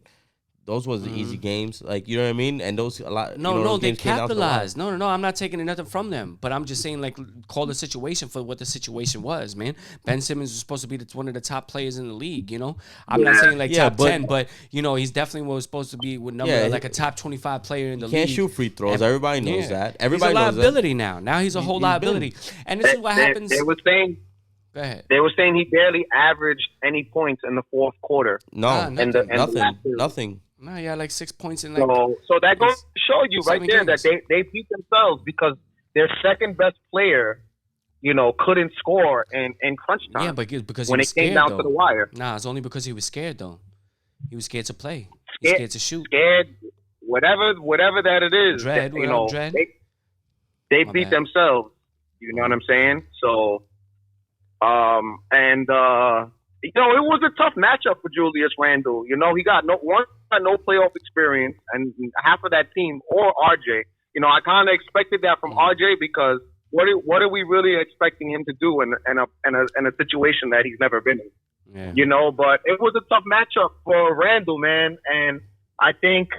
those was the easy games. Like, you know what I mean? And those a lot. No, those they games came down to the wire. capitalized. No. I'm not taking nothing from them, but I'm just saying, like, call the situation for what the situation was, man. Ben Simmons was supposed to be one of the top players in the league. You know, I'm not saying like top 10, but you know, he's definitely was supposed to be with number like a top 25 player in the league. Can't shoot free throws. Everybody knows that. Everybody he's a knows liability now. Now he's a whole liability, and this is what happens. They were saying. Go ahead. They were saying he barely averaged any points in the fourth quarter. No, nothing. No, yeah, like 6 points in like. So that goes to show you right there games. that they beat themselves because their second best player, you know, couldn't score in crunch time. Yeah, but because when he was it came scared, down though. to the wire. Nah, it's only because he was scared though. He was scared to play. He was scared to shoot. Scared, whatever that it is. Dread, you know, dread. They beat themselves. You know what I'm saying? So, you know, it was a tough matchup for Julius Randle. You know, he got no playoff experience, and half of that team or RJ. You know, I kind of expected that from RJ because what are we really expecting him to do in a situation that he's never been in? Yeah. You know, but it was a tough matchup for Randle, man, and I think,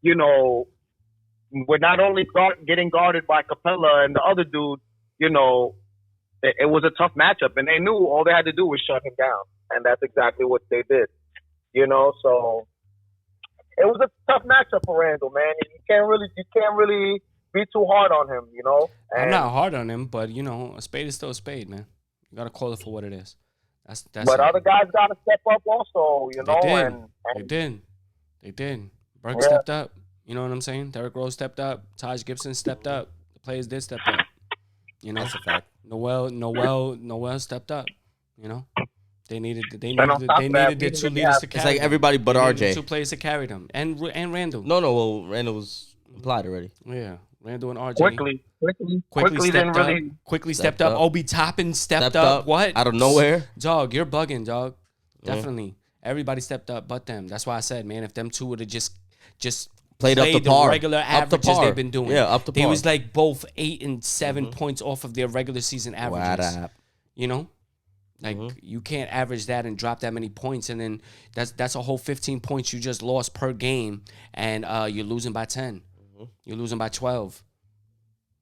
you know, we're not only getting guarded by Capella and the other dude. You know, it was a tough matchup, and they knew all they had to do was shut him down. And that's exactly what they did, you know. So it was a tough matchup for Randle, man. You can't really be too hard on him, you know. And I'm not hard on him, but you know, a spade is still a spade, man. You gotta call it for what it is. That's. But other guys gotta step up also, you know. They did. Burke stepped up. You know what I'm saying? Derrick Rose stepped up. Taj Gibson stepped up. The players did step up. You know, that's a fact. Noel stepped up. You know. They needed the two leaders to carry. It's like everybody but RJ. Two players to carry them, and Randle. No. Well, Randle was implied already. Yeah, Randle and RJ. Quickly stepped up. Obi Toppin stepped up. What? Out of nowhere. Dog, you're bugging, dog. Definitely. Everybody stepped up but them. That's why I said, man, if them two would have just played up to the par. regular averages they've been doing. Yeah, up to par. They was like both 8 and 7 points off of their regular season averages. You know? Like, you can't average that and drop that many points, and then that's a whole 15 points you just lost per game, and you're losing by 10. You're losing by 12.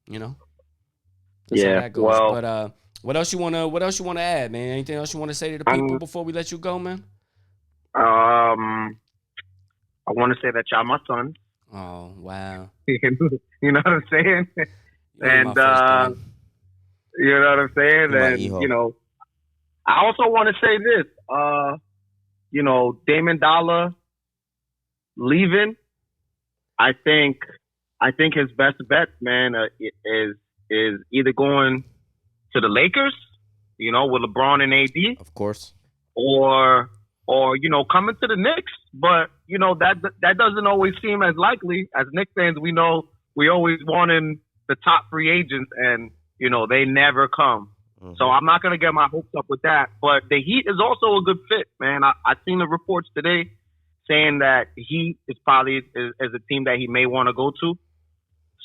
You know? That's how that goes. Well, but what else you wanna add, man? Anything else you wanna say to the people before we let you go, man? I want to say that y'all my son. Oh, wow. You know what I'm saying? And you know what I'm saying? And you know, I also want to say this. You know, Damon Dollar leaving. I think his best bet, man, is either going to the Lakers, you know, with LeBron and AD, of course, or you know, coming to the Knicks. But you know that doesn't always seem as likely. As Knicks fans, we know we always wanting the top free agents, and you know they never come. So I'm not gonna get my hopes up with that. But the Heat is also a good fit, man. I seen the reports today saying that Heat is probably is a team that he may want to go to.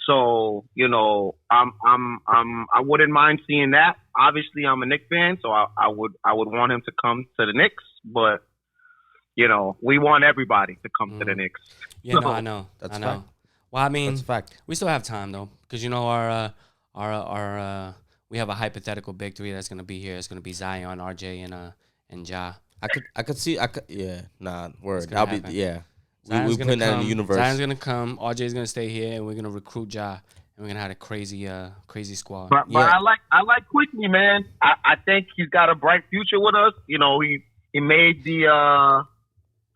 So you know, I wouldn't mind seeing that. Obviously, I'm a Knicks fan, so I would want him to come to the Knicks. But you know, we want everybody to come to the Knicks. Yeah, no, I know. That's I know. fact. Well, I mean, that's a fact. We still have time though, because you know our we have a hypothetical big three that's gonna be here. It's gonna be Zion, RJ, and Ja. I could see. Word. That'll be. Yeah. Zion's we put that in the universe. Zion's gonna come. RJ's gonna stay here, and we're gonna recruit Ja, and we're gonna have a crazy squad. But I like Quickly, man. I think he's got a bright future with us. You know, he made the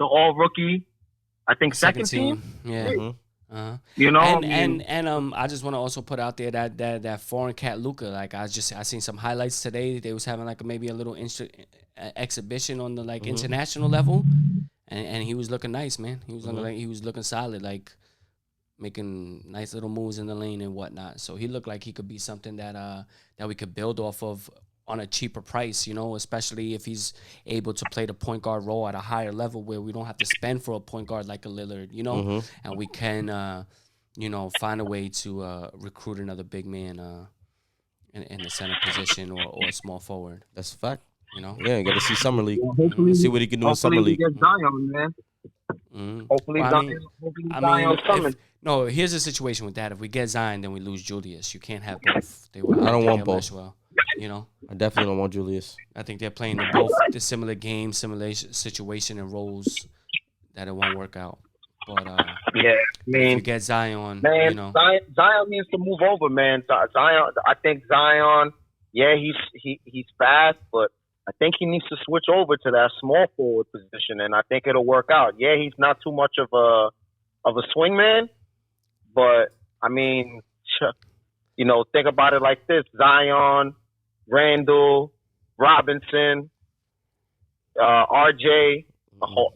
all rookie, I think second team. Yeah. You know, and I just want to also put out there that foreign cat Luka. Like I seen some highlights today. They was having like maybe a little exhibition on the like international level, and he was looking nice, man. He was looking he was looking solid, like making nice little moves in the lane and whatnot. So he looked like he could be something that we could build off of on a cheaper price, you know, especially if he's able to play the point guard role at a higher level where we don't have to spend for a point guard like a Lillard, you know, and we can, you know, find a way to recruit another big man in the center position or a small forward. That's a fact. You know? Yeah, you got to see Summer League. See what he can do in Summer League. Zion, man. Hopefully, Well, Zion's coming. no, here's the situation with that. If we get Zion, then we lose Julius. You can't have both. I don't want both. Well, you know, I definitely don't want Julius. I think they're playing the similar game, similar situation and roles that it won't work out. But Yeah, I if mean, you get Zion, man, you know, Zion needs to move over, man. Zion, I think Zion, yeah, he's fast, but I think he needs to switch over to that small forward position, and I think it'll work out. Yeah, he's not too much of a swing man, but I mean, you know, think about it like this: Zion, Randall, Robinson, RJ.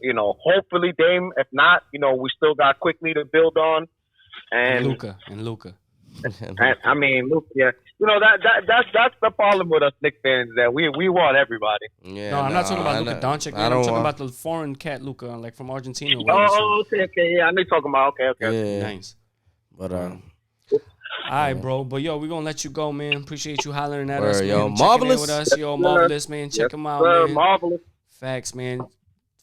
You know, hopefully Dame. If not, you know, we still got quickly to build on, and Luka. And I mean, look, yeah, you know that's the problem with us Knicks fans, that we want everybody. Yeah, No, I'm not talking about Luka Doncic. I I'm don't talking want- about the foreign cat Luka, like from Argentina. Oh, okay, yeah, I know you're talking about. Okay. Yeah, Nice. but All right, bro. But yo, we're gonna let you go, man. Appreciate you hollering at us, Word, man. yo, Checking in Marvelous. with us, yo, marvelous, man. Check him out, Sir, man. marvelous. Facts, man.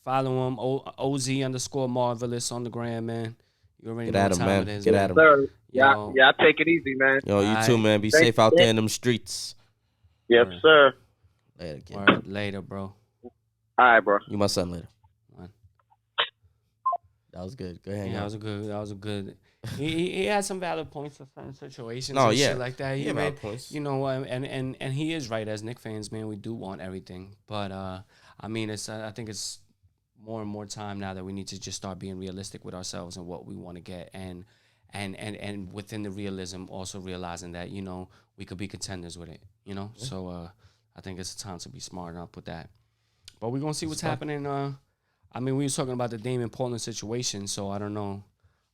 Follow him, OZ_marvelous on the gram, man. You already Get know at what him, time man. it is, Get man. at him. Sir, yeah, Yo. yeah, take it easy, man. Yo, you All too, right. man. Be Thank safe out you. there in them streets. Yes, Word. sir. Later, kid. Word. Later, bro. All right, bro. You my son later. Word. That was good. Go ahead. Yeah, that was a good. He had some valid points for certain situations. No, and yeah. shit like that. He Yeah, made, valid points. you know, and he is right. As Knicks fans, man, we do want everything, but I mean, I think it's more and more time now that we need to just start being realistic with ourselves and what we want to get, and within the realism, also realizing that, you know, we could be contenders with it, you know. Yeah. So I think it's a time to be smart enough with that. But we're gonna see what's happening. I mean, we was talking about the Dame and Portland situation, so I don't know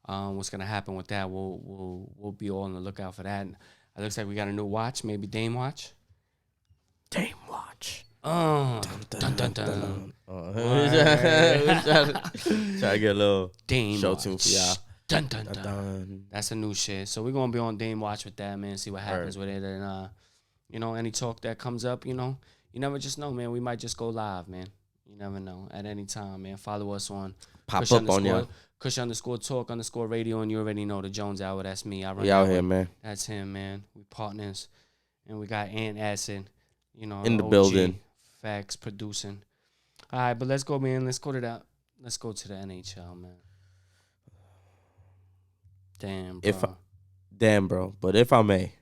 what's gonna happen with that. We'll be all on the lookout for that. It looks like we got a new watch, maybe Dame watch. Dame watch. Oh, dun dun dun. Try to get a little Dame show watch. tune for y'all. Dun dun dun. That's a new shit. So we're gonna be on Dame watch with that, man. See what happens with it, and you know, any talk that comes up, you know, you never just know, man. We might just go live, man. You never know at any time, man. Follow us on Pop up on you. Kush_talk_radio, and you already know the Jones Hour. That's me. I run We out that here, one. man. That's him, man. We partners, and we got Ant Acid, you know, In the OG, building. Facts producing. All right, but let's go, man. Let's go to the NHL, man. Damn, bro. But if I may,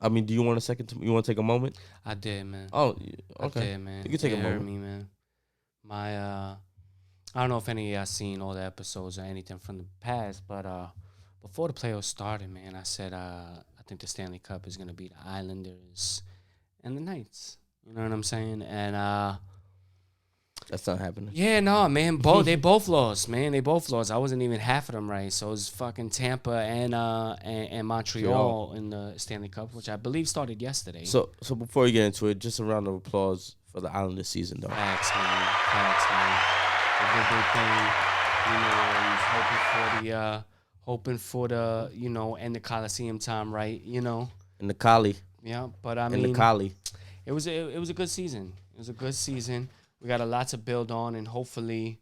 I mean, do you want a second? You want to take a moment? I did, man. Oh, okay. I did, man. You can take a moment. Me, man. I don't know if any of y'all seen all the episodes or anything from the past, but before the playoffs started, man, I said I think the Stanley Cup is gonna be the Islanders and the Knights. You know what I'm saying? And that's not happening. yeah, no, man. They both lost, man. They both lost. I wasn't even half of them right. So it was fucking Tampa and Montreal in the Stanley Cup, which I believe started yesterday. So before you get into it, just a round of applause for the Islanders season, though. Facts, man. They did their thing. You know, hoping for the you know, and the Coliseum time, right? You know. In the Cali. Yeah, but I In mean, the Cali. it was a good season. It was a good season. We got a lot to build on, and hopefully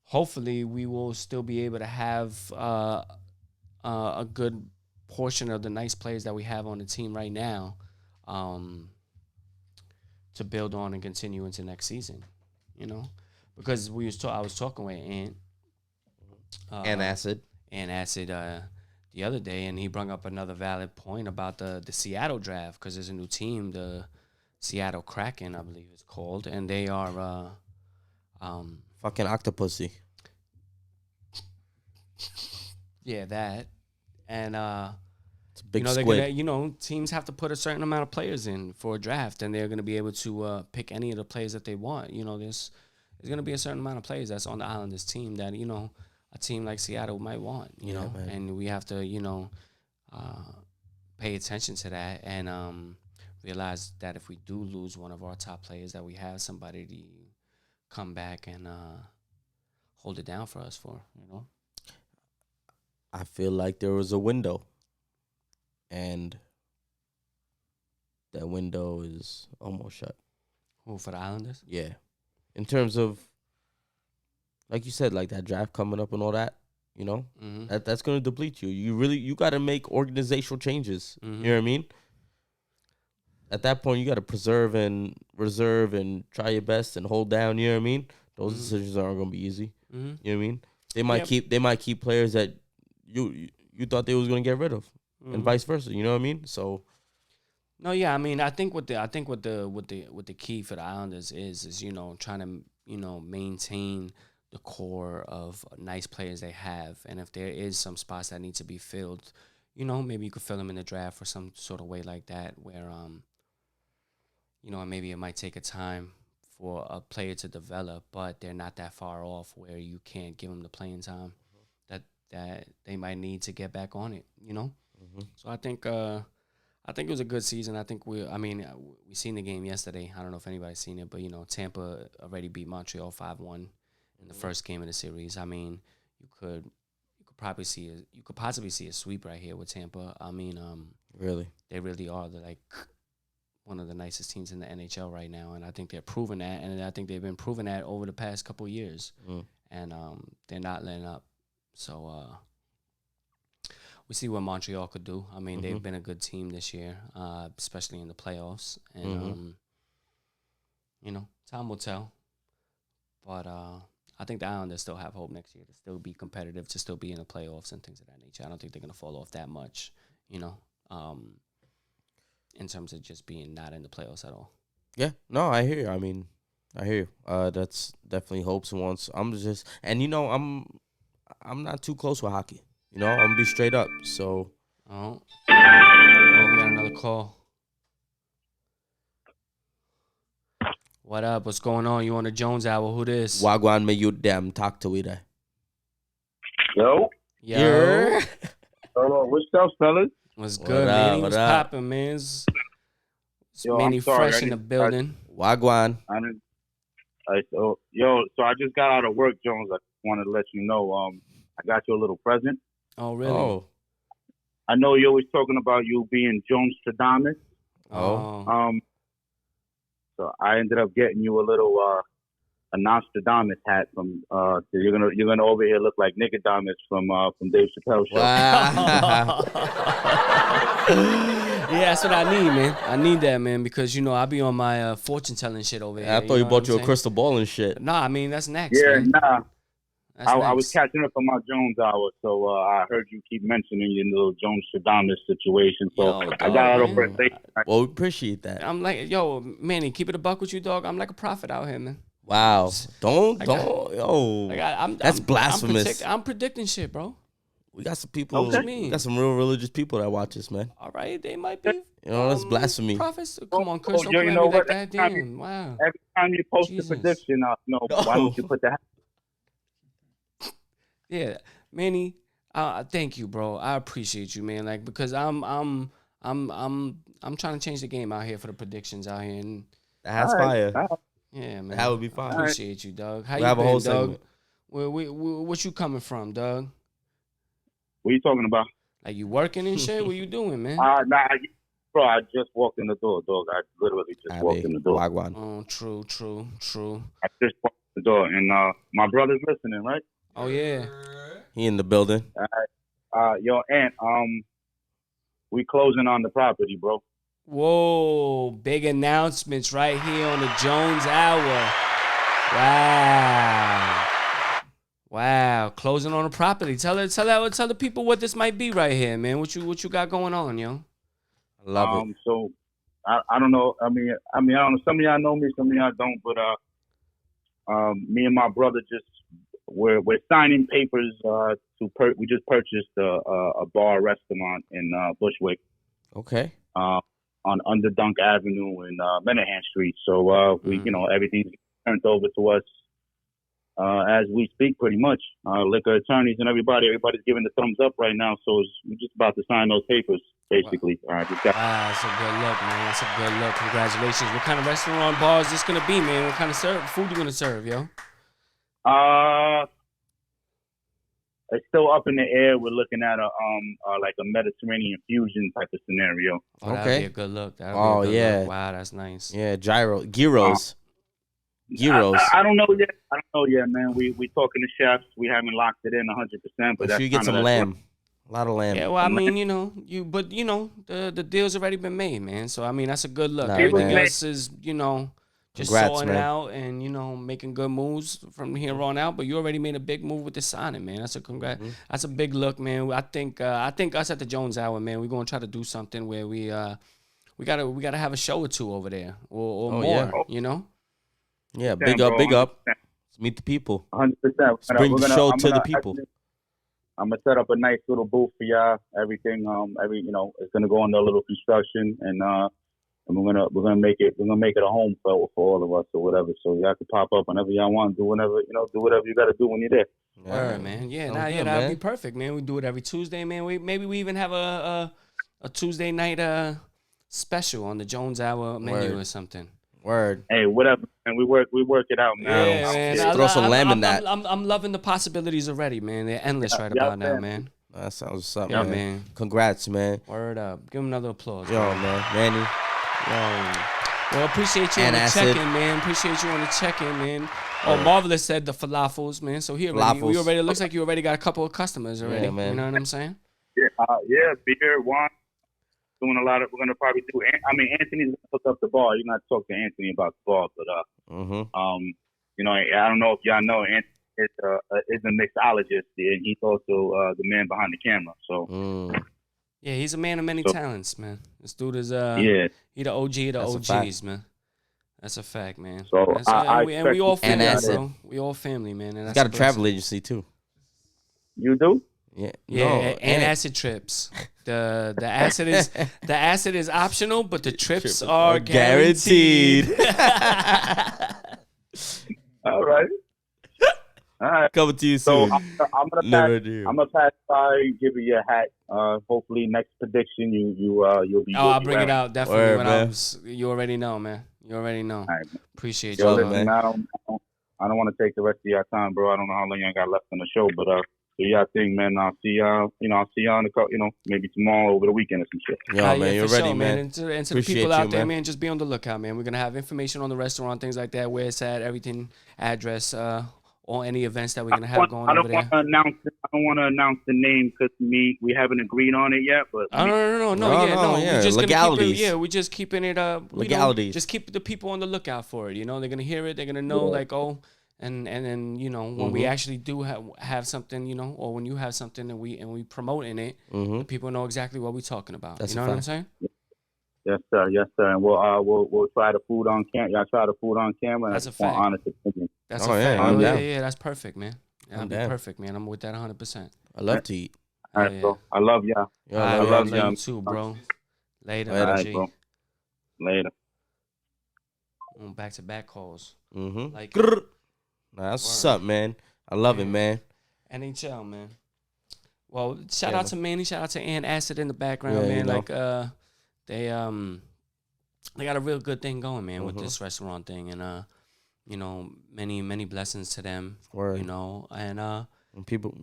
we will still be able to have a good portion of the nice players that we have on the team right now to build on and continue into next season. You know, because I was talking with Ant And Acid the other day, and he brought up another valid point about the Seattle draft, because there's a new team, the Seattle Kraken, I believe it's called, and they are fucking Octopussy. Yeah, that. And It's a big you know, they're squid. gonna, you know, teams have to put a certain amount of players in for a draft, and they're gonna be able to pick any of the players that they want. You know, there's gonna be a certain amount of players that's on the Islanders team that, you know, a team like Seattle might want, you know, man. and we have to, you know, pay attention to that and realize that if we do lose one of our top players, that we have somebody to come back and hold it down for us for, you know. I feel like there was a window, and that window is almost shut. Who, for the Islanders? Yeah. In terms of, like you said, like that draft coming up and all that, you know, Mm-hmm. that's gonna deplete you. You got to make organizational changes. Mm-hmm. You know what I mean? At that point, you got to preserve and reserve and try your best and hold down. You know what I mean? Those decisions aren't gonna be easy. Mm-hmm. You know what I mean? They might keep players that you thought they was gonna get rid of, and vice versa. You know what I mean? So No, yeah, I mean, I think what the key for the Islanders is trying to maintain the core of nice players they have, and if there is some spots that need to be filled, maybe you could fill them in the draft or some sort of way like that, where maybe it might take a time for a player to develop, but they're not that far off where you can't give them the playing time that they might need to get back on it. So I think it was a good season. I think we seen the game yesterday. I don't know if anybody's seen it, but Tampa already beat Montreal 5-1 in the first game of the series. I mean, you could possibly see a sweep right here with Tampa. I mean, really, they really are one of the nicest teams in the NHL right now, and I think they're proving that, and I think they've been proving that over the past couple of years, and they're not letting up. So we see what Montreal could do. I mean, they've been a good team this year, especially in the playoffs, and time will tell. But I think the Islanders still have hope next year to still be competitive, to still be in the playoffs and things of that nature. I don't think they're gonna fall off that much, in terms of just being not in the playoffs at all. yeah. No, I hear you. I mean, I hear you. That's definitely hopes and wants. I'm not too close with hockey. I'm gonna be straight up. So, Oh, we got another call. What up? What's going on? You on the Jones Hour? Who this? Wagwan, may you damn talk to it. Yo. Yo. Hello, what's up, fellas? What's What good, up, man? what What's up? poppin', man? Yo, Manny I'm sorry, Fresh in the building. Wagwan. So I just got out of work, Jones. I wanted to let you know, I got you a little present. Oh, really? Oh. I know you're always talking about you being Jones Stradamus. Oh. So I ended up getting you a little a Nostradamus hat from. So you're gonna over here look like Nicodamus from Dave Chappelle show. Wow. Yeah, that's what I need, man. I need that, man, because I be on my fortune telling shit over here. I thought you know bought what you I'm a saying? crystal ball and shit. Nah, I mean that's next. Yeah, man. nah. That's I was next. catching up on my Jones hour, so I heard you keep mentioning your little Jones Stradamus situation. So Yo, I got out dog, of man. work late. Well, we appreciate that. I'm like, yo, Manny, keep it a buck with you, dog. I'm like a prophet out here, man. Wow. Don't. I'm That's blasphemous. I'm predicting shit, bro. We got some people. Okay. We got some real religious people that watch us, man. All right, they might be. That's blasphemy. Prophets, come on, Chris, don't you come at know me like what? that. Damn, wow. Every time you post Jesus. a prediction, why don't you put that? Yeah, Manny, thank you, bro. I appreciate you, man. Like because I'm trying to change the game out here for the predictions out here, and That's All right. fire. yeah, man. That would be fine. Appreciate you, dog. How We'll you have a been, whole dog? segment. What you coming from, dog? What are you talking about? Like you working and shit? What you doing, man? Nah, bro, I just walked in the door, dog. I literally just walked in the door. Wagwan. Oh, true. I just walked in the door, and my brother's listening, right? Oh yeah. He in the building. Yo, Aunt, we closing on the property, bro. Whoa, big announcements right here on the Jones Hour. Wow, closing on the property. Tell the people what this might be right here, man. What you got going on, yo? I love it. So I don't know. I mean, I don't know. Some of y'all know me, some of y'all don't. But me and my brother we're signing papers we just purchased a bar restaurant in Bushwick. Okay. On Underdunk Avenue and Menahan Street. So we, everything's turned over to us as we speak, pretty much. Liquor attorneys and everybody's giving the thumbs up right now. So we're just about to sign those papers, basically. Wow. All right. Wow, that's a good look, man. That's a good look. Congratulations. What kind of restaurant bar is this gonna be, man? What kind of food you gonna serve, yo? It's still up in the air. We're looking at like a Mediterranean fusion type of scenario. Oh, that'd Okay. be a good look. Oh, yeah. Wow, that's nice. Yeah, gyros. Gyros. I don't know yet. I don't know yet, man. We talking to chefs. We haven't locked it in 100%, but Make that's sure you get kinda some lamb. A lot of lamb. Yeah, well, I mean, the deal's already been made, man. So I mean, that's a good look. Nah, Everything man. else is, just Congrats, sorting man. it out and making good moves from here on out. But you already made a big move with the signing, man. That's a congrats. Mm-hmm. That's a big look, man. I think us at the Jones Hour, man, we're gonna try to do something where we gotta have a show or two over there or Oh, more. yeah. Yeah, Damn, big up, bro, big up. 100%. Let's meet the people. 100%. Let's bring the show to the people. I'm gonna set up a nice little booth for y'all. Everything, it's gonna go under a little construction, and we're gonna make it a home for all of us or whatever. So y'all can pop up whenever y'all want, do whatever you gotta do when you're there. Word, man. Yeah, Sounds good, that'd man. be perfect, man. We do it every Tuesday, man. Maybe we even have a Tuesday night special on the Jones Hour menu Word. or something. Word. Hey, whatever, man. We work it out, man. Yeah, man. Just throw some lamb in that. I'm loving the possibilities already, man. They're endless right about now, man. That sounds what's up, Yeah, man. man. Congrats, man. Word up. Give him another applause. Yo, man. Manny. Yo. Well, appreciate you And on the acid. check-in, man. Appreciate you on the check-in, man. Oh, Marvelous said the falafels, man. So he already, it looks like you already got a couple of customers already. Yeah, man. You know what I'm saying? Yeah, beer, wine. Doing a lot of. We're gonna probably do. Anthony's gonna hook up the bar. You're gonna talk to Anthony about the bar, but I don't know if y'all know Anthony is a mixologist, and he's also the man behind the camera. So Yeah, he's a man of many talents, man. This dude is he the OG of the That's a OGs, man. That's a fact, man. So And we all And family, acid. bro. We all family, man. And He's that's got a blessing. travel agency, too. You do? Yeah. Yeah, No, and acid trips. The acid is optional, but the trips are guaranteed. guaranteed. All right. All right. Coming to you So soon. I'm Never gonna do. pass by, give you a hat. Hopefully next prediction you'll be. I'll bring it out definitely Word, when man. You already know, man. You already know. All right, man. Appreciate Yo, you, listen, man. I don't want to take the rest of your time, bro. I don't know how long y'all got left on the show, but do y'all thing, man. I'll see y'all. I'll see y'all in maybe tomorrow over the weekend or some shit. Yo, man, Yeah, you're for ready, sure, man. And to the Appreciate people out you, there, man. man, just be on the lookout, man. We're gonna have information on the restaurant, things like that, where it's at, everything, address, or any events that we're gonna have going I over don't there. want to announce the name because we haven't agreed on it yet. But No. No, We're yeah, just legalities. we're just keeping it Legalities. just keep the people on the lookout for it. They're gonna hear it. They're gonna know and then when we actually do have something, or when you have something and we promote in it, the people know exactly what we're talking about. That's you know a what I'm fact. saying? Yes, sir. And we'll try the food on camera. Y'all try the food on camera. That's a I just want fact. honest opinion. That's Oh, a yeah, fact. I'm down. Yeah, that's perfect, man. Yeah, I'm that'd be down. perfect, man. I'm with that 100%. I love to eat. All right, Yeah. bro. I love y'all. Yo, I love love y'all. you too, bro. Later, Later. All right, G. bro. Later. On back-to-back calls. Mm-hmm. Like Nah, that's what's up, man. I love it, man. NHL, man. Well, shout Yeah, out to Manny. Shout out to Ann Acid in the background, Yeah, man. you know. Like they got a real good thing going, man, with Mm-hmm. this restaurant thing, and many blessings to them. Word. And And people,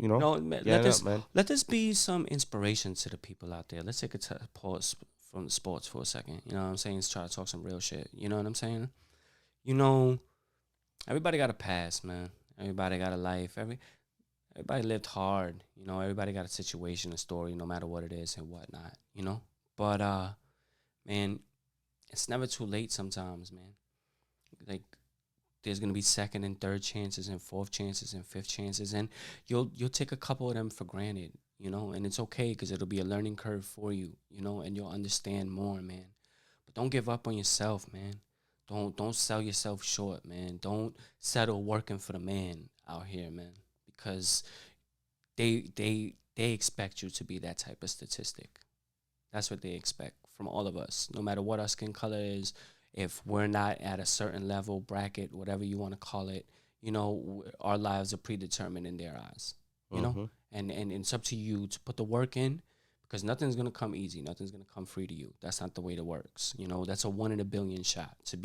let this be some inspiration to the people out there. Let's take a pause from the sports for a second. You know what I'm saying? Let's try to talk some real shit. You know what I'm saying? Everybody got a past, man. Everybody got a life. Everybody lived hard. Everybody got a situation, a story, no matter what it is and whatnot. But man, it's never too late sometimes, man. Like, there's gonna be second and third chances and fourth chances and fifth chances, and you'll take a couple of them for granted, and it's okay because it'll be a learning curve for you, and you'll understand more, man. But don't give up on yourself, man. Don't sell yourself short, man. Don't settle working for the man out here, man, because they expect you to be that type of statistic. That's what they expect from all of us, no matter what our skin color is. If we're not at a certain level, bracket, whatever you want to call it, our lives are predetermined in their eyes, and it's up to you to put the work in, because nothing's going to come easy. Nothing's going to come free to you. That's not the way it works. That's a 1 in a billion shot to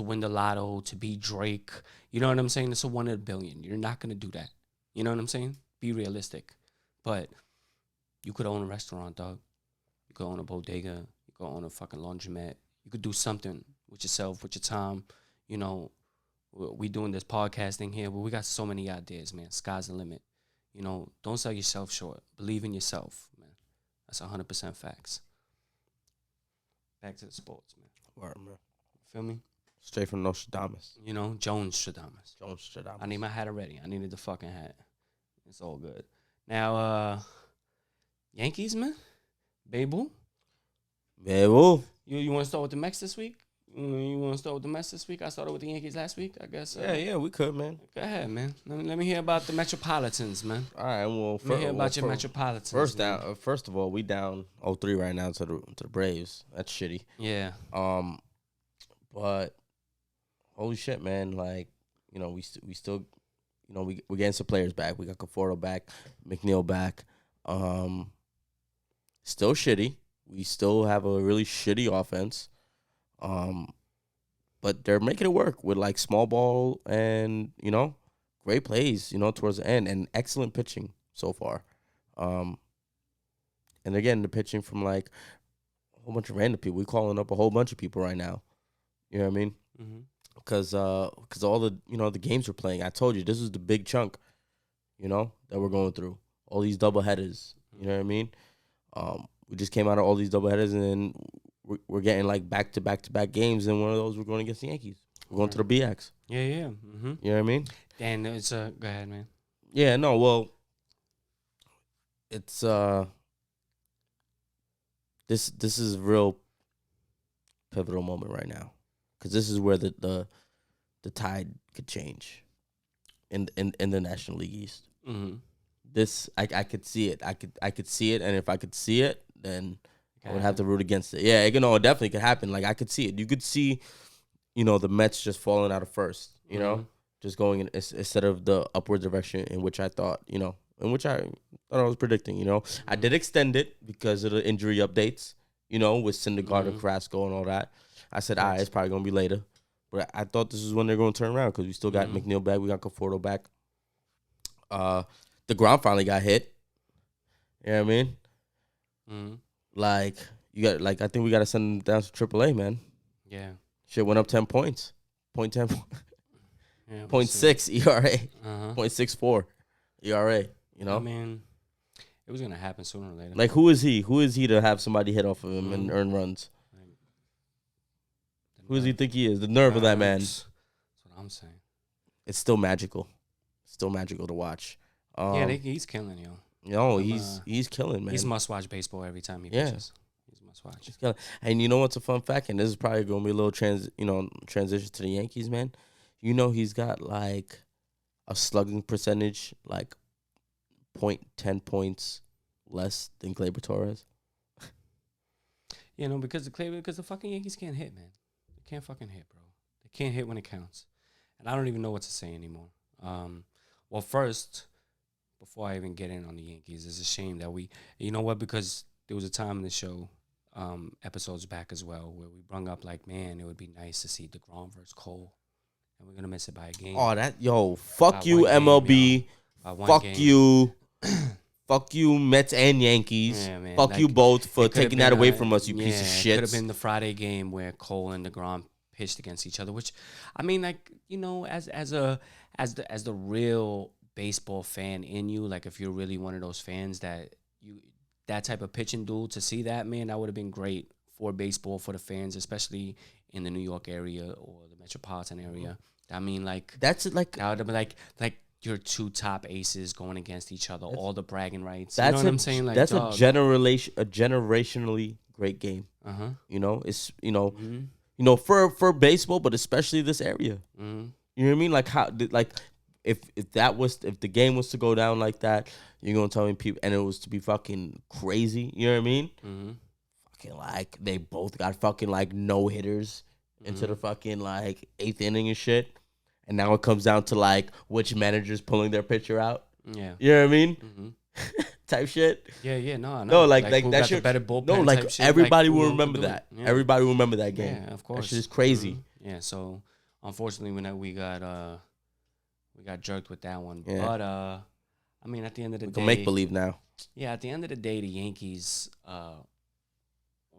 win the lotto, to be Drake. You know what I'm saying? It's a 1 in a billion. You're not going to do that. You know what I'm saying? Be realistic. But you could own a restaurant, dog. You could own a bodega. You could own a fucking laundromat. You could do something with yourself, with your time, we doing this podcasting here, but we got so many ideas, man. Sky's the limit. You know, don't sell yourself short. Believe in yourself, man. That's 100% facts. Back to the sports, man. Word, man. Feel me? Straight from Nostradamus. You know, Jones Stradamus. Nostradamus. I need my hat already. I needed the fucking hat. It's all good. Now, Yankees, man. Babel. Babel. You want to start with the Mets this week? You want to start with the Mets this week? I started with the Yankees last week, I guess. Yeah, we could, man. Go ahead, man. Let me hear about the Metropolitans, man. All right, well, Let me hear about your Metropolitans. First of all, we down 0-3 right now to the Braves. That's shitty. Yeah. But holy shit, man! Like, you know, we still, you know, we're getting some players back. We got Conforto back, McNeil back. Still shitty. We still have a really shitty offense. But they're making it work with like small ball and, you know, great plays, you know, towards the end and excellent pitching so far. And they're getting the pitching from like a whole bunch of random people. We're calling up a whole bunch of people right now. You know what I mean? Mm-hmm. Because all the, you know, the games we're playing. I told you this is the big chunk, you know, that we're going through. All these double headers. You know what I mean? We just came out of all these double headers, and then we're getting like back to back games, and one of those we're going against the Yankees. We're going to the BX. Yeah. Mm-hmm. You know what I mean? And it's go ahead, man. Yeah, no, well, it's this is a real pivotal moment right now, because this is where the tide could change in the National League East. Mm-hmm. This I could see it. I could see it, and if I could see it, then I would have to root against it. Yeah, it definitely could happen. Like, I could see it. You could see, you know, the Mets just falling out of first. You know, just going in instead of the upward direction in which I thought. You know, in which I thought I was predicting. You know, I did extend it because of the injury updates. You know, with Syndergaard, Carrasco, and all that. I said, it's probably gonna be later, but I thought this is when they're gonna turn around, because we still got McNeil back. We got Conforto back. The ground finally got hit. You know what I mean? Mm-hmm. Like, you got, like, I think we got to send them down to AAA, man. Yeah. Shit went up 10 points. 0.10. Yeah, 0.6 ERA. 0.64 ERA. You know? I mean, it was going to happen sooner or later. Like, who is he? Who is he to have somebody hit off of him and earn runs? Who does he think he is? The nerve of that man. That's what I'm saying. It's still magical. Still magical to watch. He's killing, yo. No, he's killing, man. He's must-watch baseball every time he pitches. He's must-watch. He's killing. And you know what's a fun fact? And this is probably going to be a little transition to the Yankees, man. You know, he's got like a slugging percentage like 0.10 points less than Gleyber Torres. You know, because the fucking Yankees can't hit, man. They can't fucking hit, bro. They can't hit when it counts. And I don't even know what to say anymore. Well, first, before I even get in on the Yankees, it's a shame that you know what, because there was a time in the show, episodes back as well, where we brung up like, man, it would be nice to see DeGrom versus Cole, and we're gonna miss it by a game. Oh, fuck you, MLB. Fuck you. Fuck you, Mets and Yankees. Yeah, man. Fuck like, you both for taking that away from us, you piece of shit. It could have been the Friday game where Cole and DeGrom pitched against each other, which, I mean, like, you know, as the real baseball fan in you, like, if you're really one of those fans that type of pitching duel, to see that, man, that would have been great for baseball, for the fans, especially in the New York area or the metropolitan area. I mean, like, that's like, that would have been like your two top aces going against each other, all the bragging rights. That's you know what I'm saying? Like, that's a generationally great game. You know, it's you know for baseball, but especially this area. You know what I mean? Like, how, like, if the game was to go down like that, you're gonna tell me people, and it was to be fucking crazy. You know what I mean? Fucking like they both got fucking like no hitters into the fucking like 8th inning and shit, and now it comes down to like which manager's pulling their pitcher out. Yeah, you know what I mean? Type shit. Yeah, no, no, like that shit. Better bullpen. No, like type shit, everybody like, will remember that. Yeah. Everybody will remember that game. Yeah, of course. That shit is crazy. Yeah, so unfortunately, we got jerked with that one. Yeah. But I mean, at the end of the day, can make believe now. Yeah, at the end of the day, the Yankees.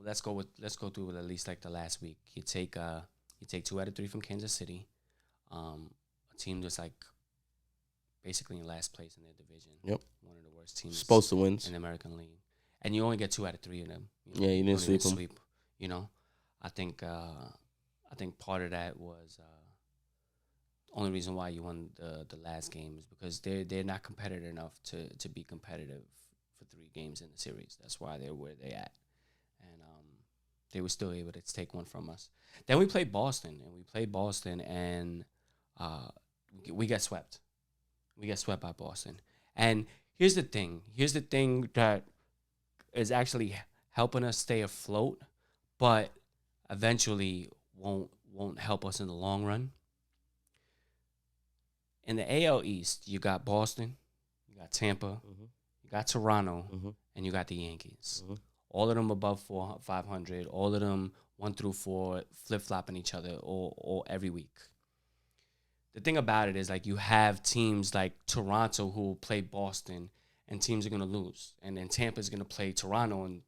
Let's go through with at least like the last week. You take 2 out of 3 from Kansas City. A team that's like basically in last place in their division. Yep. One of the worst teams Supposed to win. in the American League. And you only get 2 out of 3 of them. Yeah, you didn't don't even sweep 'em. You know, I think part of that was only reason why you won the last game is because they're not competitive enough to be competitive for 3 games in the series. That's why they're where they at, and they were still able to take one from us. Then we played Boston, and we got swept. We got swept by Boston, and here's the thing that is actually helping us stay afloat, but eventually won't help us in the long run. In the AL East, you got Boston, you got Tampa, you got Toronto, and you got the Yankees. All of them above 500. All of them 1 through 4 flip-flopping each other all every week. The thing about it is, like, you have teams like Toronto who will play Boston, and teams are going to lose. And then Tampa's going to play Toronto, and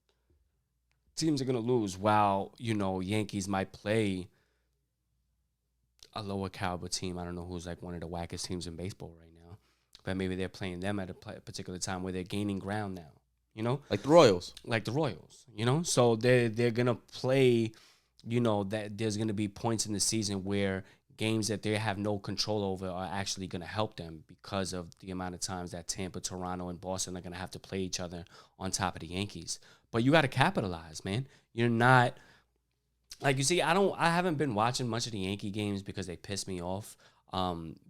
teams are going to lose, while, Yankees might play a lower caliber team. I don't know who's like one of the wackest teams in baseball right now, but maybe they're playing them at a particular time where they're gaining ground now, Like the Royals. So they're going to play, that there's going to be points in the season where games that they have no control over are actually going to help them because of the amount of times that Tampa, Toronto, and Boston are going to have to play each other on top of the Yankees. But you got to capitalize, man. You're not, like, you see, I haven't been watching much of the Yankee games because they piss me off,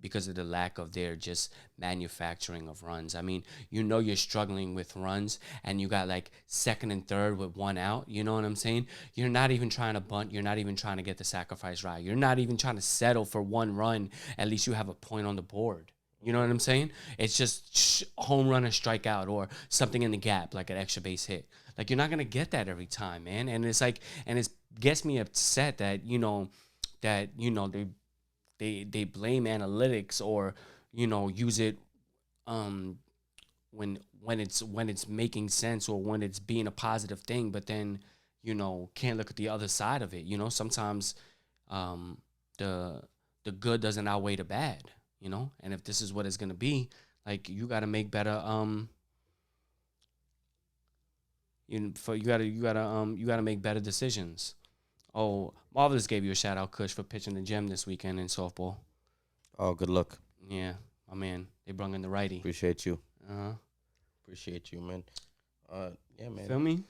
because of the lack of their just manufacturing of runs. I mean, you're struggling with runs, and you got like second and third with 1 out. You know what I'm saying? You're not even trying to bunt. You're not even trying to get the sacrifice right. You're not even trying to settle for 1 run. At least you have a point on the board. You know what I'm saying? It's just home run or strikeout or something in the gap, like an extra base hit. Like, you're not going to get that every time, man. And it's like, and it gets me upset that, they blame analytics or, use it when it's making sense or when it's being a positive thing, but then, can't look at the other side of it. Sometimes the good doesn't outweigh the bad, and if this is what it's going to be, like, you got to make better, you gotta make better decisions. Oh, Marvelous gave you a shout out, Kush, for pitching the gym this weekend in softball. Oh, good luck. Yeah, my man. They brung in the righty. Appreciate you. Appreciate you, man. Yeah, man. You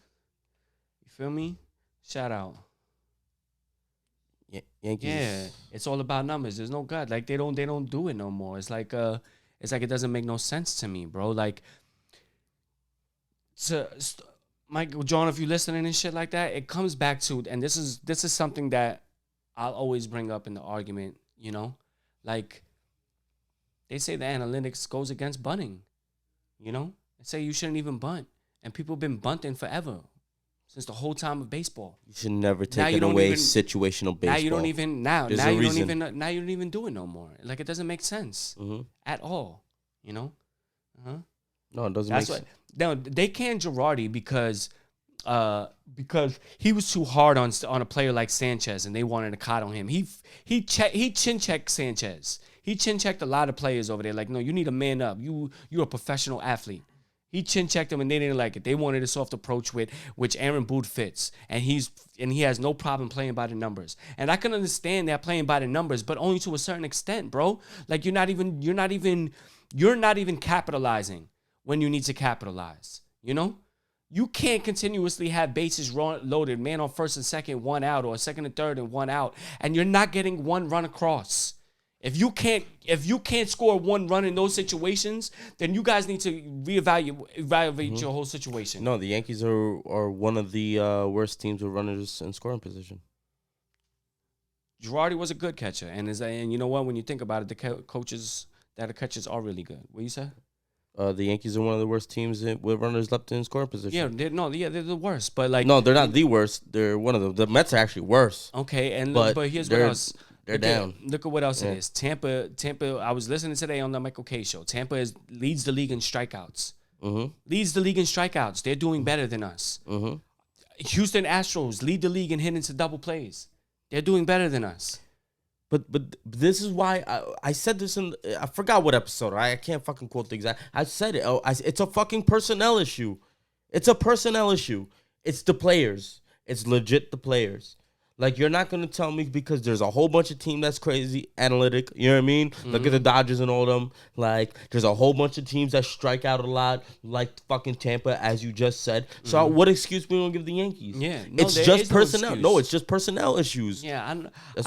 feel me? Shout out. Yankees. Yeah, it's all about numbers. There's no God. Like, they don't do it no more. It's like it doesn't make no sense to me, bro. Like, Michael John, if you're listening and shit like that, it comes back to, and this is something that I'll always bring up in the argument, like, they say the analytics goes against bunting, they say you shouldn't even bunt, and people have been bunting forever, since the whole time of baseball. You should never take away situational baseball. Now you don't even do it no more. Like, it doesn't make sense at all, No, it doesn't make sense. No, they canned Girardi because he was too hard on a player like Sanchez, and they wanted to coddle him. He chin checked Sanchez. He chin checked a lot of players over there. Like, no, you need to man up. You're a professional athlete. He chin checked them, and they didn't like it. They wanted a soft approach which Aaron Boone fits, and he has no problem playing by the numbers. And I can understand that playing by the numbers, but only to a certain extent, bro. Like, you're not even capitalizing when you need to capitalize, You can't continuously have bases loaded, man on first and second, 1 out, or second and third and 1 out, and you're not getting 1 run across. If you can't score 1 run in those situations, then you guys need to reevaluate your whole situation. No, the Yankees are one of the worst teams with runners in scoring position. Girardi was a good catcher, and you know what? When you think about it, the catchers are really good. What you say? The Yankees are one of the worst teams with runners left in scoring position. Yeah, they're the worst. But like, no, they're not the worst. They're one of them. The Mets are actually worse. Okay, but here's what else. They're down. Look at what else it is. Tampa. I was listening today on the Michael K show. Tampa leads the league in strikeouts. Leads the league in strikeouts. They're doing better than us. Houston Astros lead the league in hitting to double plays. They're doing better than us. But this is why I said this I forgot what episode. Right? I can't fucking quote the exact. I said it. It's a fucking personnel issue. It's a personnel issue. It's the players. It's legit the players. Like, you're not going to tell me because there's a whole bunch of team that's crazy analytic. You know what I mean? Look at the Dodgers and all them. Like, there's a whole bunch of teams that strike out a lot, like fucking Tampa, as you just said. So what excuse we don't give the Yankees? Yeah, it's just personnel. No, it's just personnel issues. Yeah, I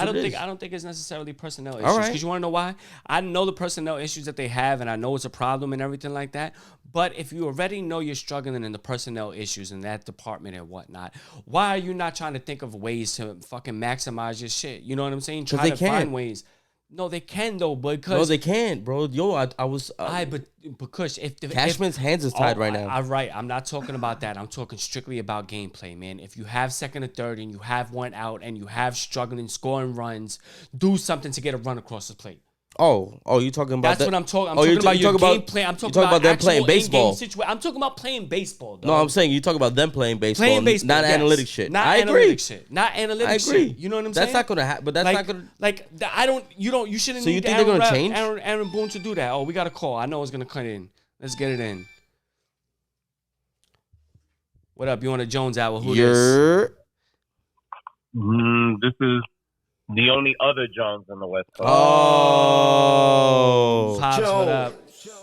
don't think it's necessarily personnel issues. All right. Because you want to know why? I know the personnel issues that they have, and I know it's a problem and everything like that. But if you already know you're struggling in the personnel issues in that department and whatnot, why are you not trying to think of ways to fucking maximize your shit? You know what I'm saying? Try to find ways. No, they can though, because no, they can't, bro. Yo, I was. but Kush, if Cashman's hands is tied right now. Right, I'm not talking about that. I'm talking strictly about gameplay, man. If you have second or third and you have one out and you have struggling scoring runs, do something to get a run across the plate. Oh, you talking about that's what I'm talking. I'm talking about your gameplay. I'm talking about them playing baseball. I'm talking about playing baseball. Though. No, I'm saying you talk about them playing baseball, not analytic shit. I agree. Not analytic shit. I agree. You know what I'm saying? That's not gonna happen. But that's not gonna. You shouldn't. So you think they're gonna change? Aaron Boone to do that. Oh, we got a call. I know it's gonna cut in. Let's get it in. What up? You on the Jones Hour? Who this? This is the only other Jones on the West Coast. Oh, Pops, what up?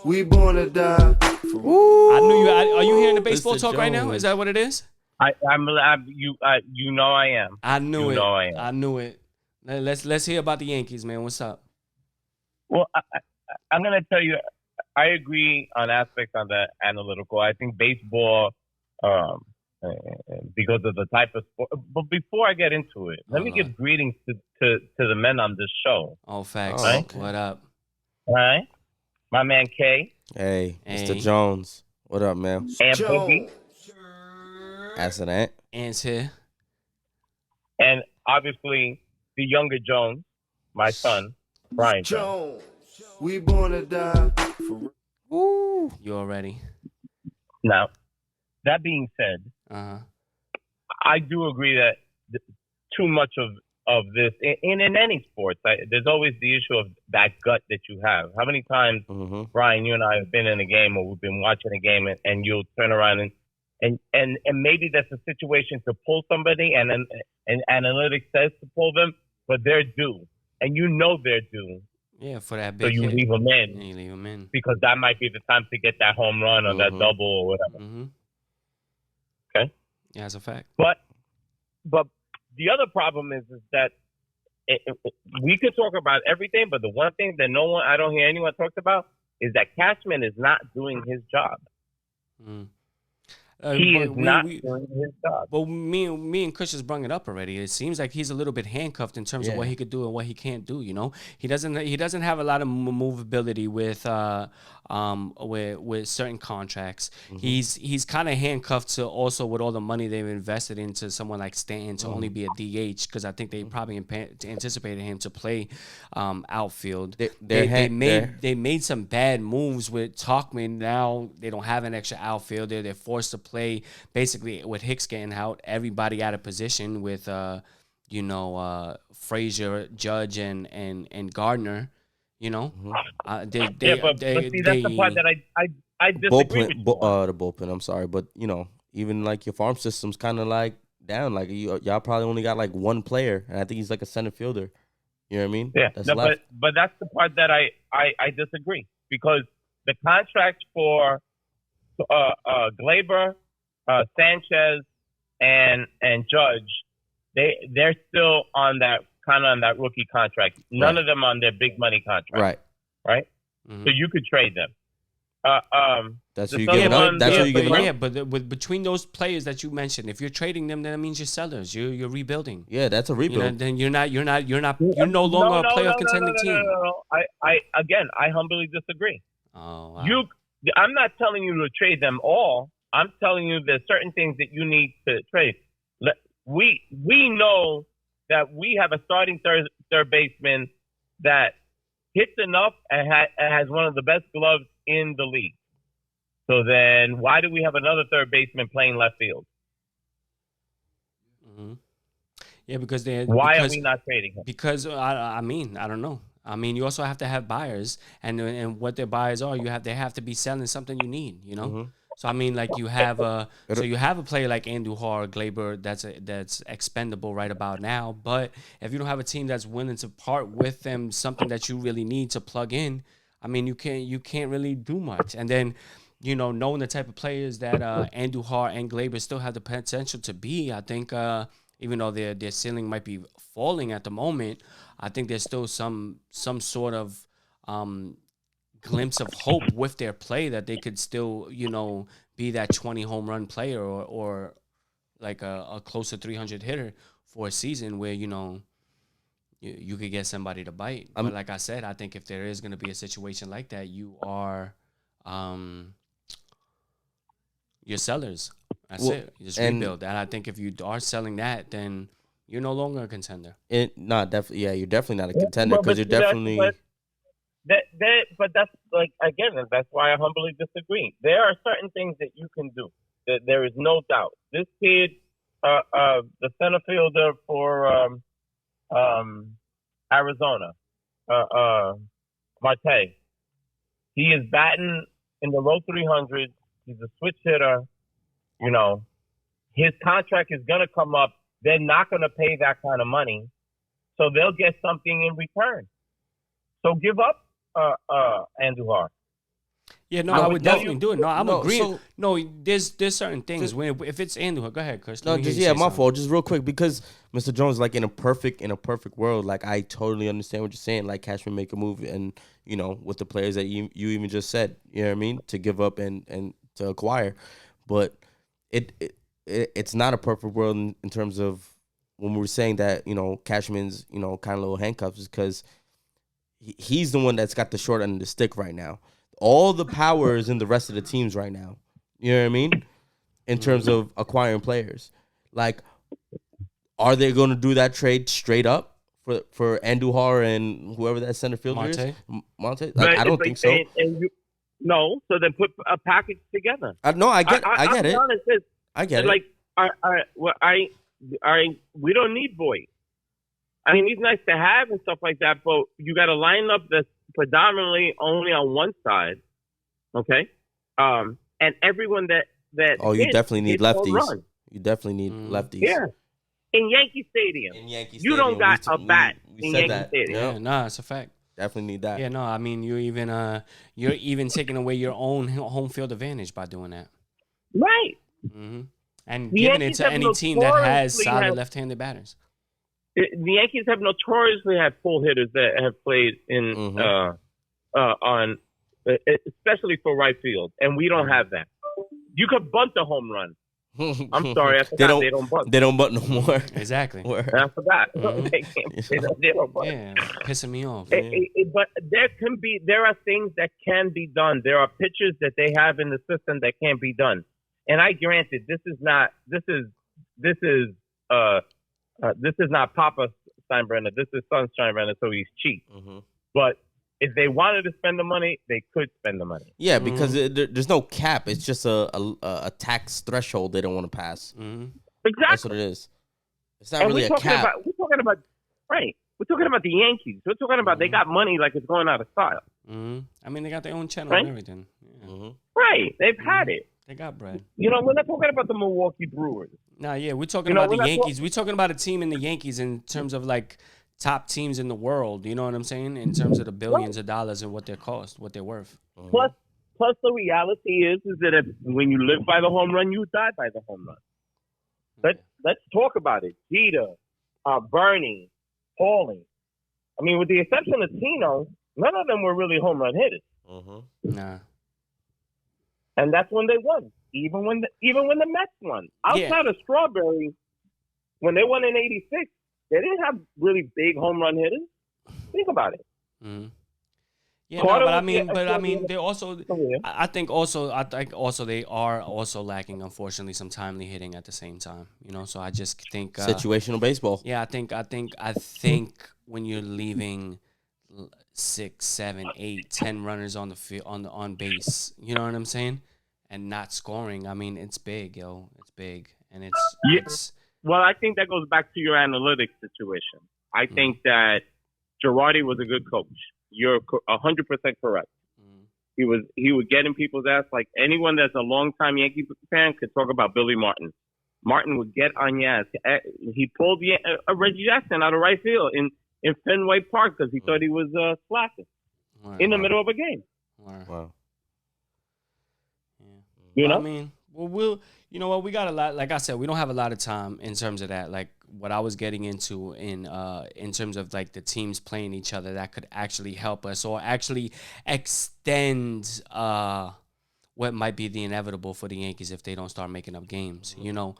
We born to die. I knew you. Are you hearing the baseball talk right now? Is that what it is? You know I am. I knew it. I am. I knew it. Let's hear about the Yankees, man. What's up? Well, I'm gonna tell you, I agree on aspects on the analytical. I think baseball, because of the type of sport. But before I get into it, let me give greetings to the men on this show. Oh, facts. Right? Okay. What up? All right, my man K. Hey, Mr. Jones. What up, man? And Boogie. That's an ant. Ant's here. And obviously the younger Jones, my son, Brian Jones. We born to die. Woo. You already. Now, that being said, I do agree that too much of this in any sport, there's always the issue of that gut that you have. How many times, Brian, you and I have been in a game or we've been watching a game and you'll turn around and maybe that's a situation to pull somebody and analytics says to pull them, but they're due. And you know they're due. Yeah, for that big so you hit. leave them in. Yeah, you leave them in. Because that might be the time to get that home run or that double or whatever. Okay? Yeah, that's a fact. But the other problem is that we could talk about everything, but the one thing that I don't hear anyone talk about is that Cashman is not doing his job. He is not doing his job. But me and Chris just brought it up already. It seems like he's a little bit handcuffed in terms of what he could do and what he can't do. You know, he doesn't have a lot of movability with certain contracts. He's kind of handcuffed to also with all the money they've invested into someone like Stanton to only be a DH because I think they probably anticipated him to play outfield. They made some bad moves with Talkman. Now they don't have an extra outfielder. They're forced to play basically with Hicks getting out, everybody out of position with Frazier, Judge, and Gardner. You know, but see, that's the part that I disagree with you. The bullpen. I'm sorry, but even like your farm system's kind of like down. Like y'all probably only got like one player, and I think he's like a center fielder. You know what I mean? Yeah, but that's the part that I disagree because the contract for Glaber, Sanchez, and Judge, they're still on that rookie contract. None of them on their big money contract. Right. So you could trade them. That's what you're giving up. That's what you're giving up. Yeah, but between those players that you mentioned, if you're trading them, then that means you're sellers. You're rebuilding. Yeah, that's a rebuild. Then you're no longer a playoff contending team. No. I humbly disagree. Oh, wow. I'm not telling you to trade them all. I'm telling you there's certain things that you need to trade. We know that we have a starting third baseman that hits enough and has one of the best gloves in the league. So then why do we have another third baseman playing left field? Yeah, because they're Why because, are we not trading him? Because I mean, I don't know. I mean, you also have to have buyers, and what their buyers are, they have to be selling something you need, you know. Mhm. So I mean, like you have a player like Andujar, Glaber that's expendable right about now. But if you don't have a team that's willing to part with them something that you really need to plug in, I mean, you can't really do much. And then, you know, knowing the type of players that Andujar and Glaber still have the potential to be, I think even though their ceiling might be falling at the moment, I think there's still some sort of glimpse of hope with their play that they could still, you know, be that 20 home run player or like a close to 300 hitter for a season where, you know, you could get somebody to bite. But like I said, I think if there is going to be a situation like that, you are your sellers. That's it. You just rebuild. And I think if you are selling that, then you're no longer a contender. You're definitely not a contender because you're definitely. But that's like, again, that's why I humbly disagree. There are certain things that you can do. There is no doubt. This kid, the center fielder for Arizona, Marte, he is batting in the low 300s. He's a switch hitter. You know, his contract is going to come up. They're not going to pay that kind of money, so they'll get something in return. So give up Andujar. Yeah, no, I would definitely do it. No, I'm agreeing. There's certain things when if it's Andujar, go ahead, Chris. My fault. Just real quick, because Mr. Jones, like in a perfect world, like I totally understand what you're saying. Like Cashman make a move, and you know, with the players that you even just said, you know what I mean, to give up and to acquire, but it's not a perfect world in terms of when we were saying that, you know, Cashman's, you know, kind of little handcuffs, because he's the one that's got the short end of the stick right now. All the power is in the rest of the teams right now. You know what I mean? In terms of acquiring players. Like, are they going to do that trade straight up for Andujar and whoever that center fielder is? Monte? Like, I don't think so. No, so then put a package together. I get it. I get it. Like, we don't need Boyd. I mean, he's nice to have and stuff like that, but you got a lineup that's predominantly only on one side, okay? And everyone that you definitely need lefties. You definitely need lefties. Yeah. In Yankee Stadium. You don't got a bat in Yankee Stadium. Yeah, no, it's a fact. Definitely need that. Yeah, no, I mean you're even taking away your own home field advantage by doing that. Right. Mm-hmm. And giving it to any team that has solid left-handed batters. The Yankees have notoriously had pull hitters that have played in on, especially for right field, and we don't have that. You could bunt a home run. I'm sorry, I forgot they don't bunt. They don't bunt no more. Exactly. I forgot. Mm-hmm. They don't bunt. Yeah, pissing me off. But there are things that can be done. There are pitches that they have in the system that can be done. And I granted, this is not Papa Steinbrenner. This is Son Steinbrenner, so he's cheap. Mm-hmm. But if they wanted to spend the money, they could spend the money. Yeah, because there's no cap. It's just a tax threshold they don't want to pass. Mm-hmm. Exactly. That's what it is. It's not really a cap. We're talking about the Yankees. We're talking about they got money like it's going out of style. Mm-hmm. I mean, they got their own channel and everything. Yeah. Mm-hmm. Right. They've had it. They got bread. You know, we're not talking about the Milwaukee Brewers. Nah, yeah, we're talking about the Yankees. We're talking about a team in the Yankees in terms of like top teams in the world. You know what I'm saying? In terms of the billions of dollars and what they cost, what they're worth. Mm-hmm. Plus, the reality is that when you live by the home run, you die by the home run. Let's talk about it. Jeter, Bernie, Pauling. I mean, with the exception of Tino, none of them were really home run hitters. Mm-hmm. Nah. And that's when they won. Even when the Mets won. Outside of Strawberry, when they won in '86, they didn't have really big home run hitters. Think about it. Mm-hmm. Yeah, no, but I mean, they also. I think also they are also lacking, unfortunately, some timely hitting at the same time. You know, so I just think situational baseball. Yeah, I think when you're leaving 6, 7, 8, 10 runners on the field on base, you know what I'm saying, and not scoring. I mean, it's big, yo. It's big, and it's Well, I think that goes back to your analytics situation. I think that Girardi was a good coach. You're 100% correct. He would get in people's ass. Like anyone that's a longtime Yankee fan could talk about Billy Martin. Martin would get on your ass. He pulled Reggie Jackson out of right field in Fenway Park because he thought he was slacking in the middle of a game. Wow. Yeah. You know? I mean, you know what? We got a lot. Like I said, we don't have a lot of time in terms of that. Like what I was getting into in terms of like the teams playing each other that could actually help us or actually extend what might be the inevitable for the Yankees if they don't start making up games. You know,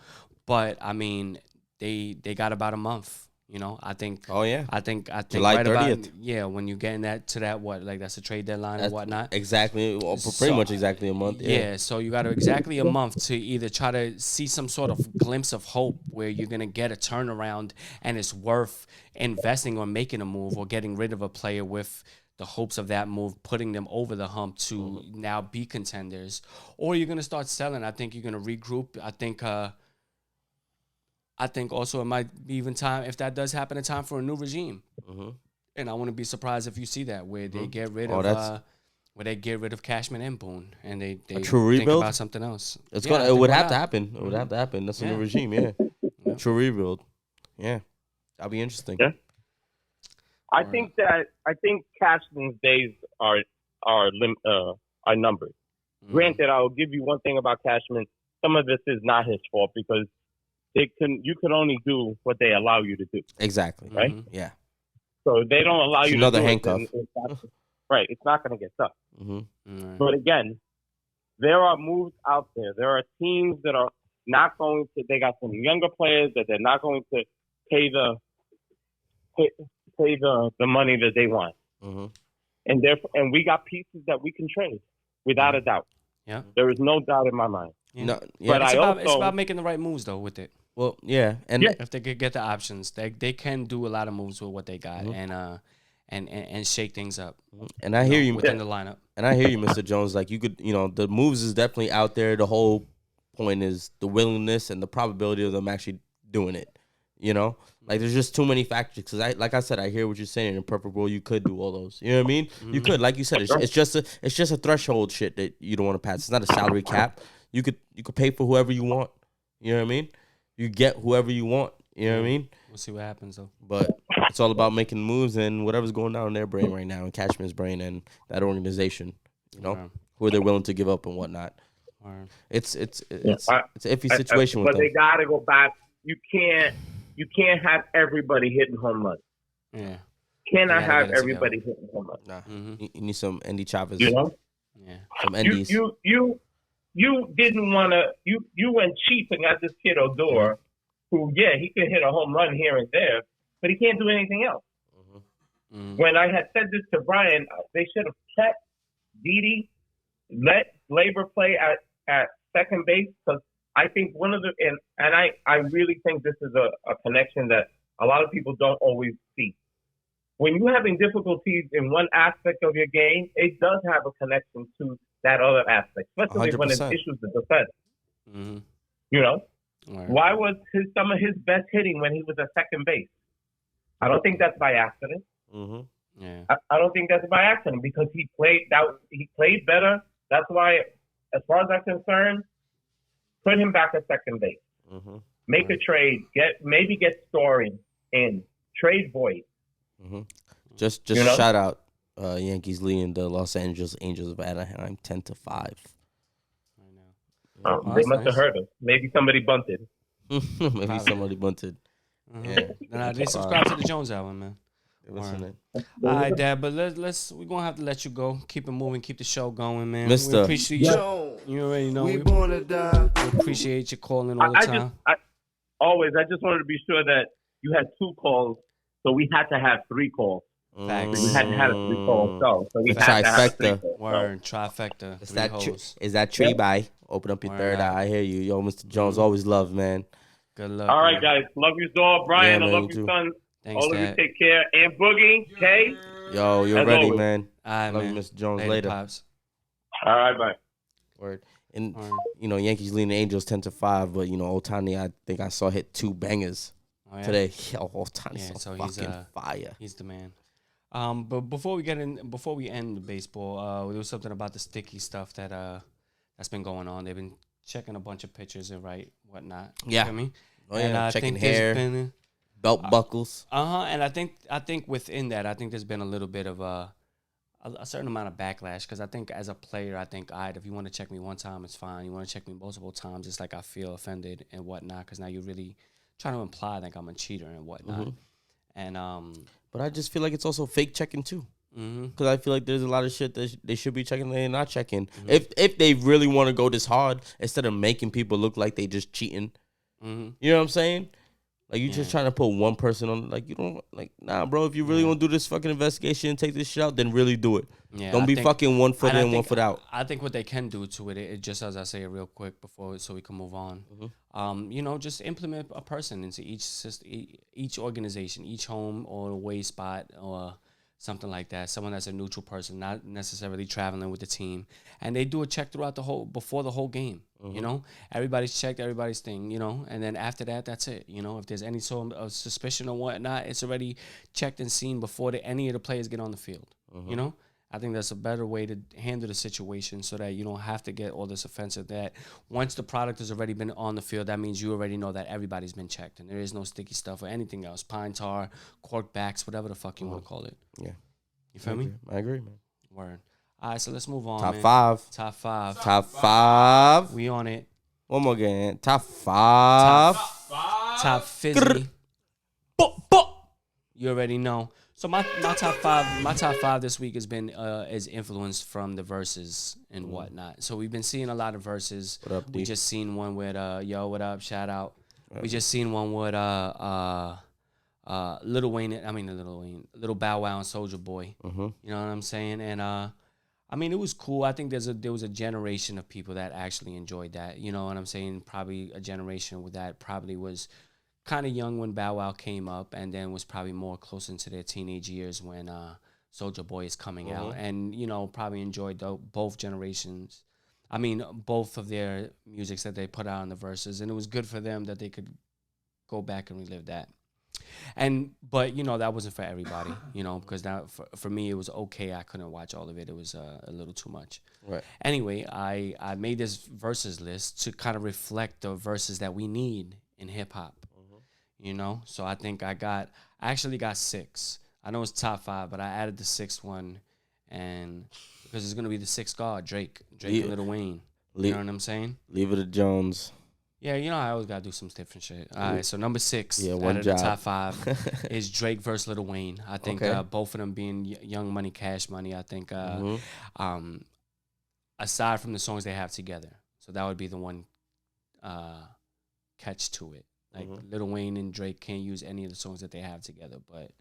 but I mean, they got about a month. You know, I think. Oh yeah. I think July right 30th. about when you getting that what, like that's a trade deadline and whatnot. Exactly. Well, pretty much exactly a month. Yeah. So you got exactly a month to either try to see some sort of glimpse of hope where you're gonna get a turnaround and it's worth investing or making a move or getting rid of a player with the hopes of that move putting them over the hump to now be contenders, or you're gonna start selling. I think you're gonna regroup. I think also it might be even time, if that does happen, a time for a new regime. And I wouldn't be surprised if you see that where they get rid of Cashman and Boone and they true think rebuild? about something else. It would have to happen. It would have to happen. That's a new regime. Yeah. True rebuild. Yeah. That'll be interesting. Yeah. I think Cashman's days are numbered. Granted, I will give you one thing about Cashman. Some of this is not his fault because you can only do what they allow you to do. Exactly. Right? Yeah. So they don't allow you another to do handcuff. Right. It's not going to get done. But again, there are moves out there. There are teams that are not going to. They got some younger players that they're not going to pay the money that they want. And therefore, and we got pieces that we can trade without a doubt. Yeah. There is no doubt in my mind. Yeah. But it's about making the right moves though with it. Well, yeah, and if they could get the options, they can do a lot of moves with what they got and shake things up. And I hear you within the lineup. And I hear you, Mr. Jones. Like you could, the moves is definitely out there. The whole point is the willingness and the probability of them actually doing it. Like there's just too many factors. Because like I said, I hear what you're saying. In a perfect world, you could do all those. You know what I mean? You could, like you said, it's just a threshold shit that you don't want to pass. It's not a salary cap. You could pay for whoever you want. You know what I mean? You get whoever you want. You know what I mean? We'll see what happens though. But it's all about making moves and whatever's going on in their brain right now, in Cashman's brain and that organization. Who they're willing to give up and whatnot. It's an iffy situation with them. But they got to go back. You can't have everybody hitting home runs. Yeah. Cannot have everybody hitting home runs. Nah. You need some Andy Chavez. Yeah. Some Endies. You didn't want to. You went cheap and got this kid Odor, who he could hit a home run here and there, but he can't do anything else. When I had said this to Brian, they should have kept Didi, let Labor play at second base because I think one of the and I really think this is a connection that a lot of people don't always see. When you're having difficulties in one aspect of your game, it does have a connection to that other aspect, especially 100%. When it's issues with defense. Why was some of his best hitting when he was at second base? I don't think that's by accident. I don't think that's by accident because he played better. That's why, as far as I'm concerned, put him back at second base. Make a trade. Get Story in. Trade Voight. Just shout out Yankees leading the Los Angeles Angels of Anaheim 10-5. I know. They must have heard us. Maybe somebody bunted. Maybe somebody bunted. Yeah. They subscribe to the Jones album, man. All right, Dad, but we're gonna have to let you go. Keep it moving, keep the show going, man. Mr. We appreciate you. You already know we born to die. We appreciate you calling all the time. I just wanted to be sure that you had 2 calls, so we had to have 3 calls. Facts. We hadn't had a 3-call show, so we The had to have a trifecta. 3-call. Word, trifecta. Is that tree by? Open up your third eye. I hear you. Yo, Mr. Jones, always love, man. Good luck. All right, guys. Love you all. Brian, Yeah, I man, love you you, too. son. Thanks, All of you Dad. take care. And Boogie, Kay. Yo, you're As ready, always. man. All right, Love man. you, Mr. Jones. Later. Pops. All right, bye. Word. And Word. Yankees leading the Angels 10-5, but Ohtani, I think I saw hit 2 bangers today. Yo, Ohtani's so fucking fire. He's the man. But before we end the baseball, there was something about the sticky stuff that's been going on. They've been checking a bunch of pictures and whatnot. Yeah. You know what I mean? Oh yeah, checking hair, belt buckles. And I think within that, I think there's been a little bit of a certain amount of backlash, because I think as a player, I think, all right, if you want to check me one time, it's fine. You want to check me multiple times, it's like I feel offended and whatnot, because now you're really trying to imply like I'm a cheater and whatnot. And but I just feel like it's also fake checking too. Because I feel like there's a lot of shit that they should be checking and they're not checking. If they really want to go this hard, instead of making people look like they just cheating. You know what I'm saying? Like, you just trying to put one person on, like, you don't, like, nah, bro, if you really want to do this fucking investigation and take this shit out, then really do it. Yeah, don't be fucking 1 foot in, 1 foot out. I think what they can do to it just as I say it real quick before, so we can move on, just implement a person into each system, each organization, each home or away spot or something like that. Someone that's a neutral person, not necessarily traveling with the team. And they do a check before the whole game. Everybody's checked, everybody's thing, and then after that, that's it. If there's any sort of suspicion or whatnot, it's already checked and seen before any of the players get on the field. I think that's a better way to handle the situation, so that you don't have to get all this offensive. That once the product has already been on the field, that means you already know that everybody's been checked and there is no sticky stuff or anything else. Pine tar, cork backs, whatever the fuck you want to call it. Yeah. You feel me? I agree, man. Word. All right, so let's move on. Top man. 5. Top 5. We on it. One more game. Top 5. Top fizzy. You already know. So my top five this week has been is influenced from the verses and whatnot. So we've been seeing a lot of verses. What up, D? We just seen one with yo, what up, shout out. We just seen one with Lil Wayne, Lil Bow Wow and Soulja Boy. You know what I'm saying? And it was cool. I think there was a generation of people that actually enjoyed that. You know what I'm saying? Probably a generation that probably was kind of young when Bow Wow came up, and then was probably more close into their teenage years when Soulja Boy is coming out, and probably enjoyed both generations. Both of their musics that they put out in the verses, and it was good for them that they could go back and relive that. But that wasn't for everybody, because now for me it was okay. I couldn't watch all of it. It was a little too much. Right. Anyway, I made this verses list to kind of reflect the verses that we need in hip hop. So I think I actually got 6. I know it's top 5, but I added the 6th one, and because it's gonna be the 6th guard, Drake and Lil Wayne. You know what I'm saying? Leave it to Jones. Yeah, I always gotta do some different shit. All right, so number 6 out of job. the top 5 is Drake versus Lil Wayne. I think both of them being Young Money, Cash Money. I think aside from the songs they have together, so that would be the one catch to it. Like Lil Wayne and Drake can't use any of the songs that they have together, but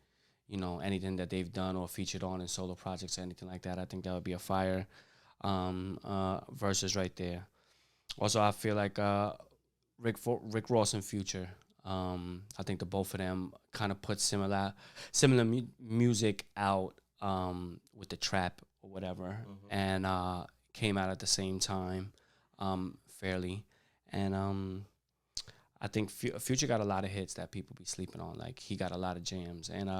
anything that they've done or featured on in solo projects or anything like that, I think that would be a fire verses right there. Also, I feel like Rick Ross and Future. I think the both of them kind of put similar music out with the trap or whatever, and came out at the same time, fairly, and I think Future got a lot of hits that people be sleeping on. Like, he got a lot of jams. And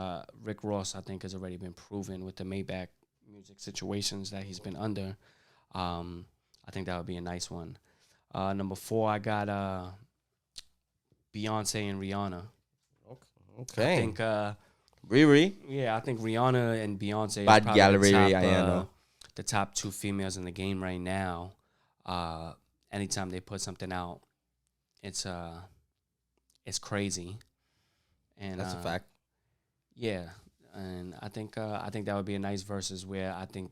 Rick Ross, I think, has already been proven with the Maybach music situations that he's been under. I think that would be a nice one. Number 4, I got Beyonce and Rihanna. Okay. I think Riri. Yeah, I think Rihanna and Beyonce Bad are gallery, probably the top 2 females in the game right now. Anytime they put something out, it's crazy, and that's a fact. Yeah, and I think that would be a nice versus where I think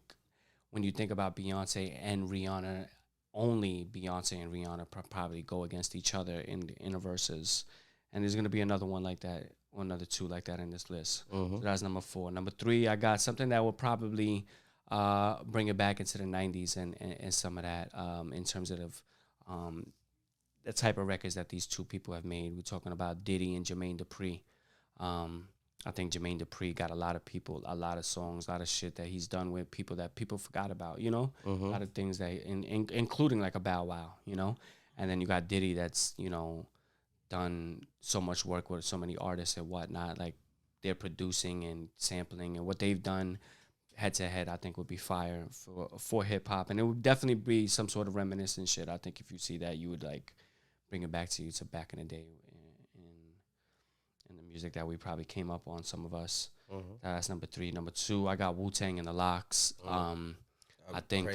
when you think about Beyonce and Rihanna, only Beyonce and Rihanna probably go against each other in a versus, and there's gonna be another one like that, or another 2 like that in this list. So that's number 4. Number 3, I got something that will probably bring it back into the 90s and some of that in terms of the type of records that these 2 people have made. We're talking about Diddy and Jermaine Dupri. I think Jermaine Dupri got a lot of people, a lot of songs, a lot of shit that he's done with people that people forgot about, you know? A lot of things that, including like a Bow Wow, you know? And then you got Diddy that's, you know, done so much work with so many artists and whatnot. Like, they're producing and sampling, and what they've done head to head, I think would be fire for hip hop. And it would definitely be some sort of reminiscent shit. I think if you see that, you would like bring it back to you to back in the day in the music that we probably came up on, some of us. That's number 3. Number 2, I got Wu-Tang and the Locks. I think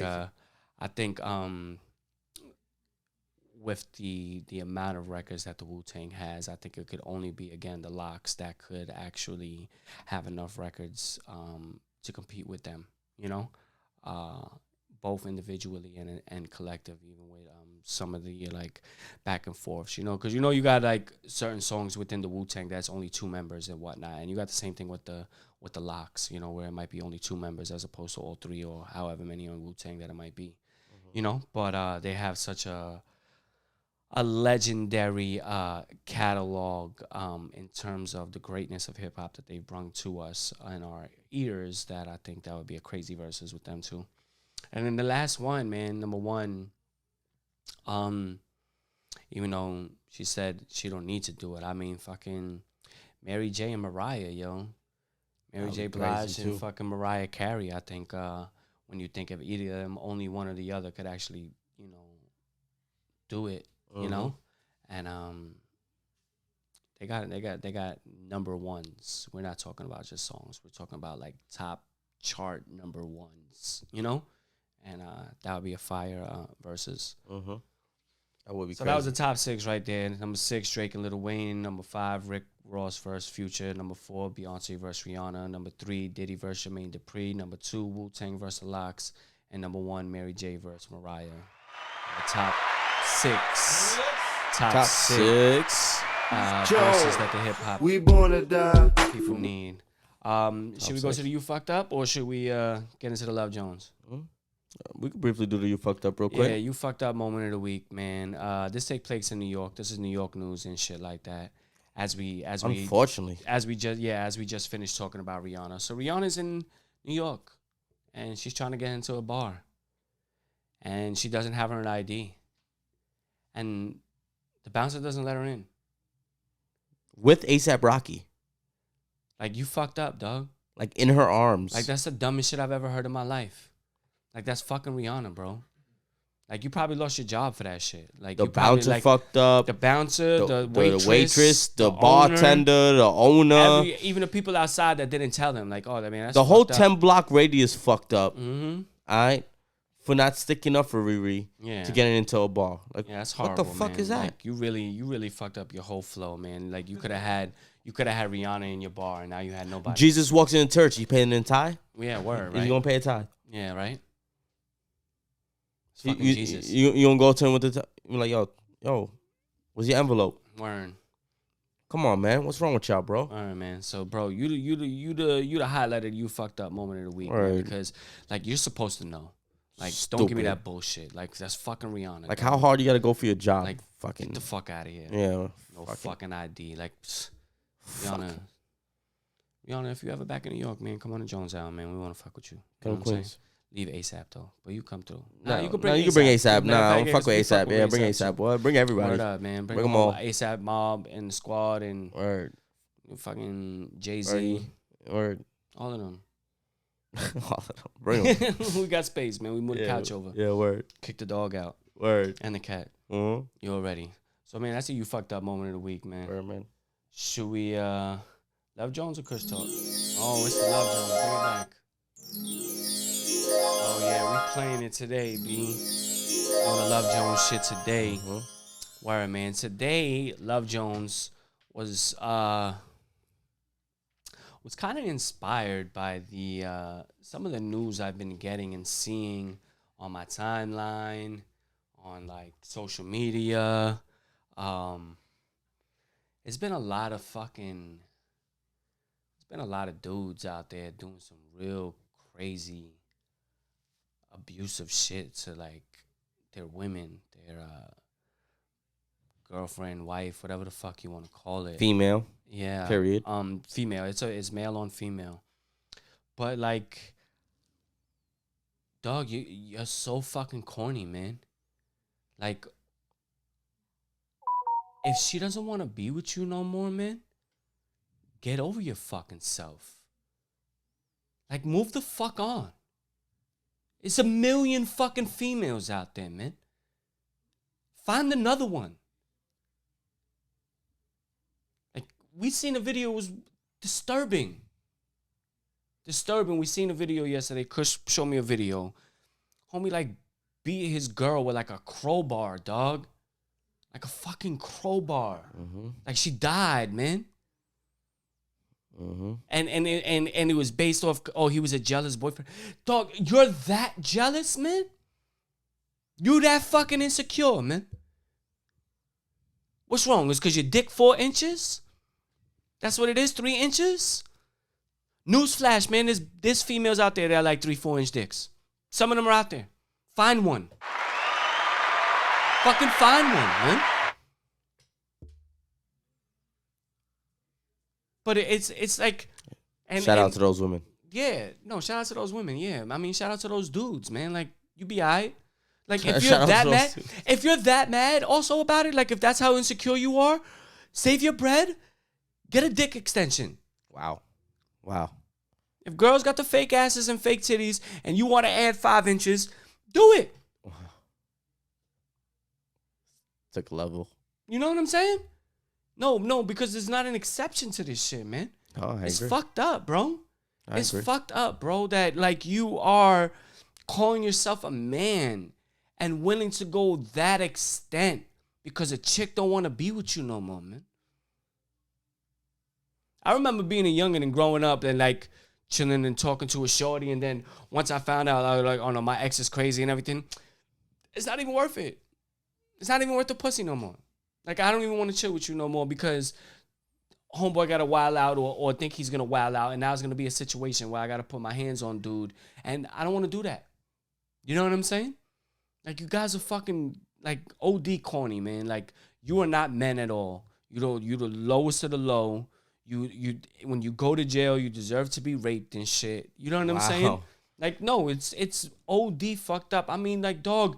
with the amount of records that the Wu-Tang has, I think it could only be, again, the Locks that could actually have enough records to compete with them, you know, both individually and collective, even with some of the like back and forths, you know, because you know you got like certain songs within the Wu-Tang that's only 2 members and whatnot, and you got the same thing with the Locks, you know, where it might be only 2 members as opposed to all 3 or however many on Wu-Tang that it might be, you know, but they have such a legendary catalog in terms of the greatness of hip-hop that they've brought to us in our ears, that I think that would be a crazy versus with them too. And then the last one, man, number 1, even though she said she don't need to do it, I mean, fucking Mary J and Mariah, yo. Mary J. Blige and fucking Mariah Carey. I think when you think of either of them, only one or the other could actually, you know, do it. You know, and they got number ones. We're not talking about just songs. We're talking about like top chart number ones. You know, and that would be a fire versus. That would be. So crazy. that was the top 6 right there. Number 6, Drake and Lil Wayne. Number 5, Rick Ross versus Future. Number 4, Beyonce versus Rihanna. Number 3, Diddy versus Jermaine Dupri. Number 2, Wu-Tang versus Locks. And number 1, Mary J versus Mariah. The top 6. Top 6 verses that the hip hop We born to die. people need. Should we go to the You Fucked Up, or should we get into the Love Jones? We could briefly do the You Fucked Up real quick. Yeah, You Fucked Up moment of the week, man. This take place in New York. This is New York news and shit like that. Unfortunately, as we just finished talking about Rihanna. So Rihanna's in New York, and she's trying to get into a bar, and she doesn't have her ID, and the bouncer doesn't let her in. with ASAP Rocky, Like, you fucked up, dog. like in her arms. Like, that's the dumbest shit I've ever heard in my life. Like, that's fucking Rihanna, bro. Like, you probably lost your job for that shit. Like, the you probably, bouncer like, fucked up. the bouncer, the waitress, the owner, bartender, the owner. even the people outside that didn't tell them. Like, oh, I mean, that's The whole fucked up. 10-block radius fucked up. Mm-hmm. All right, for not sticking up for Riri to getting into a bar. Like, Yeah, that's horrible. what the fuck man. is that? Like, you really fucked up your whole flow, man. Like, you could have had Rihanna in your bar, and now you had nobody. Jesus walks in the church. You paying in tie? Yeah, word, Is right? he gonna pay a tie? Yeah, right. It's You, fucking you, Jesus. you gonna go to him with the tie? You're like, yo, where's your envelope? Word. Come on, man. What's wrong with y'all, bro? All right, man. So, bro, you the highlighted You Fucked Up moment of the week, man, Word. because like you're supposed to know. Like, Stupid. don't give me that bullshit. Like, that's fucking Rihanna. Like, dog. how hard you gotta go for your job? Like, fucking Get the fuck out of here. yeah. No fucking ID. Like, Rihanna, if you ever back in New York, man, come on to Jones Island, man. We want to fuck with you. Come know what I'm saying? Queens. Leave ASAP though, but you come through. No, you can bring ASAP. Nah, I don't fuck with ASAP. Yeah, bring ASAP, too. boy. Bring everybody. Word up, man. Bring Bring them 'em all. all. ASAP Mob and the squad and Word. fucking Jay-Z. Word. All of them. All of them. Bring them. We got space, man. We moved the couch over. Yeah, word. Kick the dog out. Word. And the cat. Uh-huh. You already. So, man, that's a You Fucked Up moment of the week, man. Word, man. Should we Love Jones or Kush Talk? Oh, it's the Love Jones. Bring it back. Oh yeah, we playing it today, B. On the Love Jones shit today. Word, man. Today, Love Jones was kind of inspired by the some of the news I've been getting and seeing on my timeline, on like social media. It's been a lot of dudes out there doing some real crazy abusive shit to like their women, their girlfriend, wife, whatever the fuck you want to call it. Female. Yeah. Period. Female. It's male on female. But like, dog, you're so fucking corny, man. Like, if she doesn't want to be with you no more, man, get over your fucking self. Like, move the fuck on. It's a million fucking females out there, man. Find another one. Like, we seen a video, it was disturbing. We seen a video yesterday. Kush showed me a video. Homie, like, beat his girl with, like, a crowbar, dog. Like a fucking crowbar. Mm-hmm. Like, she died, man. Mm-hmm. And it was based off, he was a jealous boyfriend. Dog, you're that jealous, man? You that fucking insecure, man? What's wrong? It's because your dick 4 inches? That's what it is, 3 inches? Newsflash, man, there's females out there that are like 3-4 inch dicks. Some of them are out there. Find one. Fucking find one, man. But it's like... Shout out to those women. Yeah. No, shout out to those women, yeah. I mean, shout out to those dudes, man. Like, you be all right. Like, if you're that mad also about it, like, if that's how insecure you are, save your bread, get a dick extension. Wow. If girls got the fake asses and fake titties and you want to add 5 inches, do it. Took a level. You know what I'm saying? No, because there's not an exception to this shit, man. Oh, It's fucked up, bro. It's agree. fucked up, bro, that, like, you are calling yourself a man and willing to go that extent because a chick don't want to be with you no more, man. I remember being a youngin' and growing up and, like, chilling and talking to a shorty, and then once I found out, I was like, oh no, my ex is crazy and everything, it's not even worth it. It's not even worth the pussy no more. Like, I don't even want to chill with you no more because homeboy got to wild out or think he's going to wild out, and now it's going to be a situation where I got to put my hands on dude, and I don't want to do that. You know what I'm saying? Like, you guys are fucking, like, OD corny, man. Like, you are not men at all. You're the lowest of the low. You when you go to jail, you deserve to be raped and shit. You know what I'm saying? Like, no, it's OD fucked up. I mean, like, dog,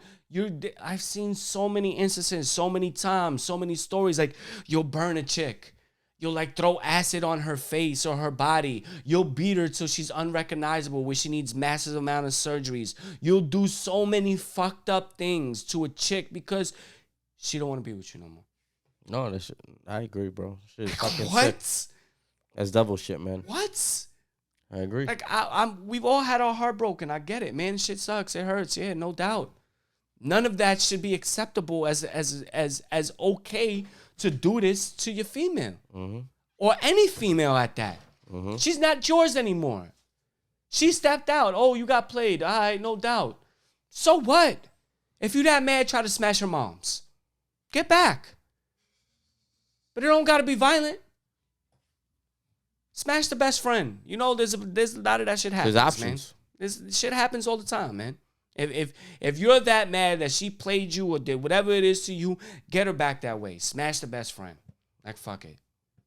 I've seen so many instances, so many times, so many stories. Like, you'll burn a chick. You'll, like, throw acid on her face or her body. You'll beat her till she's unrecognizable, where she needs massive amount of surgeries. You'll do so many fucked up things to a chick because she don't want to be with you no more. No, that shit, I agree, bro. Shit is fucking What? sick. That's devil shit, man. What? I agree. Like, we've all had our heart broken. I get it, man. Shit sucks. It hurts. Yeah, no doubt. None of that should be acceptable as okay to do this to your female. Mm-hmm. Or any female at that. Mm-hmm. She's not yours anymore. She stepped out. Oh, you got played. All right, no doubt. So what? If you that mad, try to smash her moms. Get back. But it don't got to be violent. Smash the best friend. You know, there's a lot of that shit happens. There's options. Man. This shit happens all the time, man. If you're that mad that she played you or did whatever it is to you, get her back that way. Smash the best friend. Like, fuck it.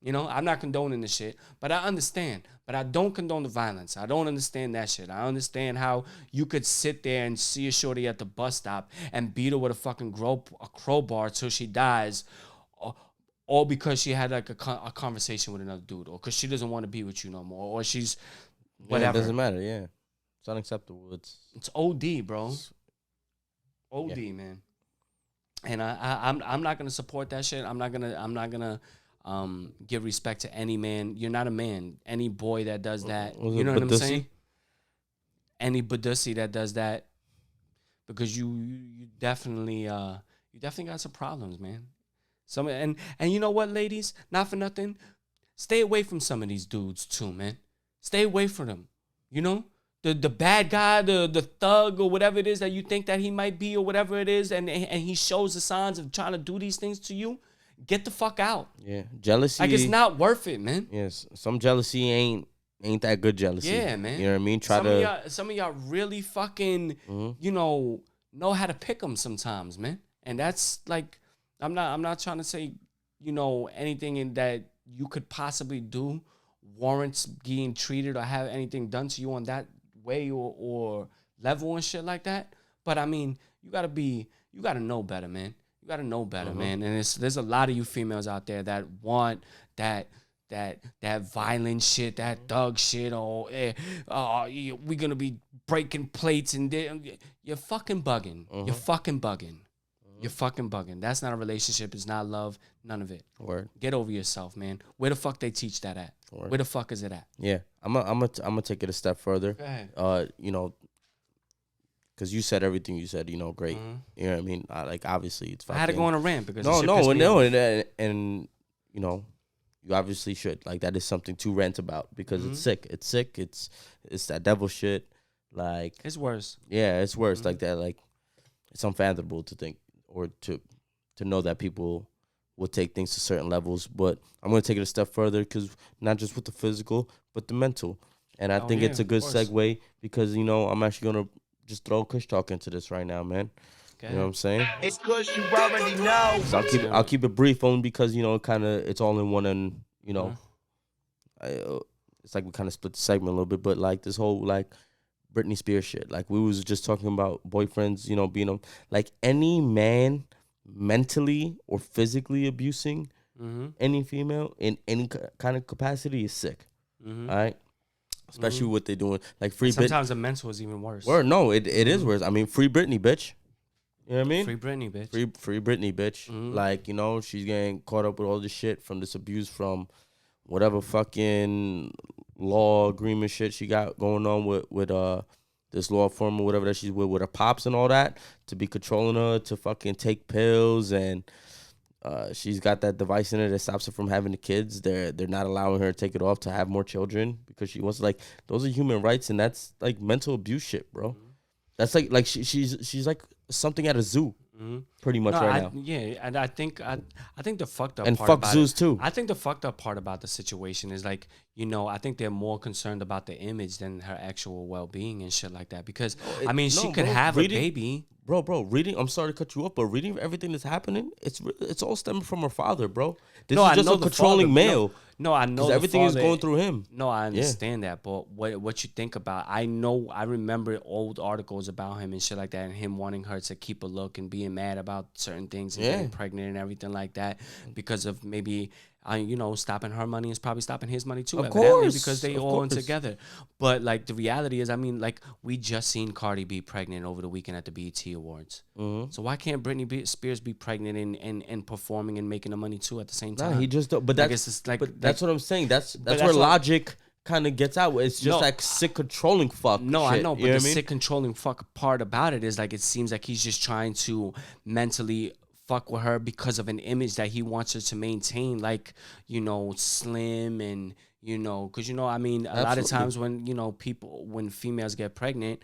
You know, I'm not condoning the shit, but I understand. But I don't condone the violence. I don't understand that shit. I understand how you could sit there and see a shorty at the bus stop and beat her with a fucking crowbar till she dies, all because she had, like, a conversation with another dude, or because she doesn't want to be with you no more, or she's whatever. Yeah, it doesn't matter, yeah. It's unacceptable. It's OD, bro. OD, yeah. Man. And I'm not gonna support that shit. I'm not gonna give respect to any man. You're not a man. Any boy that does that, you know what I'm saying? Any badussy that does that, because you definitely got some problems, man. And you know what, ladies? Not for nothing. Stay away from some of these dudes too, man. Stay away from them. You know? The bad guy, the thug, or whatever it is that you think that he might be, or whatever it is, and he shows the signs of trying to do these things to you, get the fuck out. Yeah. Jealousy. Like, it's not worth it, man. Yes. Some jealousy ain't that good jealousy. Yeah, man. You know what I mean? Some of y'all really fucking, know how to pick them sometimes, man. And that's, like, I'm not trying to say, anything in that you could possibly do warrants being treated or have anything done to you on that way or level and shit like that. But I mean, you gotta know better, man. You gotta know better, man. And there's a lot of you females out there that want that violent shit, that thug shit, or we're gonna be breaking plates and you're fucking bugging. You're fucking bugging. You're fucking bugging. That's not a relationship. It's not love. None of it. Word. Get over yourself, man. Where the fuck they teach that at? Word. Where the fuck is it at? Yeah, I'm gonna take it a step further. Go ahead. Because you said everything you said, great. You know what I mean? Obviously, it's fucking... I had to go on a rant because and you obviously should. Like, that is something to rant about because it's sick. It's sick. It's that devil shit. Like... It's worse. Yeah, it's worse. Like that. Like, it's unfathomable to think or to know that people will take things to certain levels. But I'm going to take it a step further because not just with the physical, but the mental. And I think it's a good segue because, I'm actually going to just throw Kush talk into this right now, man. Okay. You know what I'm saying? It's Kush, you already know. So I'll keep it brief only because, it's all in one and, it's like we kind of split the segment a little bit. But, like, this whole, like, Britney Spears shit. Like, we was just talking about boyfriends, being like any man mentally or physically abusing any female in any kind of capacity is sick. All right? Especially what they're doing. Like, sometimes the mental is even worse. Word, no, it is worse. I mean, free Britney, bitch. You know what I mean? Free Britney, bitch. Free Britney, bitch. Like, she's getting caught up with all this shit from this abuse from whatever fucking law agreement shit she got going on with this law firm or whatever that she's with her pops and all that, to be controlling her to fucking take pills, and she's got that device in her that stops her from having the kids. They're not allowing her to take it off to have more children because she wants, like, those are human rights, and that's like mental abuse shit, bro. That's like she's like something at a zoo. Pretty much now. Yeah, and I think the fucked up and part fuck about zoos it, too. I think the fucked up part about the situation is, like, I think they're more concerned about the image than her actual well-being and shit like that. Because she could have a baby. Bro, reading. I'm sorry to cut you off, but reading everything that's happening, it's all stemming from her father, bro. This is just a controlling male. No, I know everything is going through him. No, I understand that, but what you think about? I remember old articles about him and shit like that, and him wanting her to keep a look and being mad about certain things and getting pregnant and everything like that because of maybe stopping her money is probably stopping his money too. Of course, because they all in together. But, like, the reality is, like, we just seen Cardi B pregnant over the weekend at the BET Awards. So why can't Britney Spears be pregnant and performing and making the money too at the same time? Nah, he just but that's that's what I'm saying. That's where logic kind of gets out. It's just like sick controlling fuck. No, shit, I know, but the sick controlling fuck part about it is, like, it seems like he's just trying to mentally fuck with her because of an image that he wants her to maintain, like, slim and, because, a lot of times when, when females get pregnant,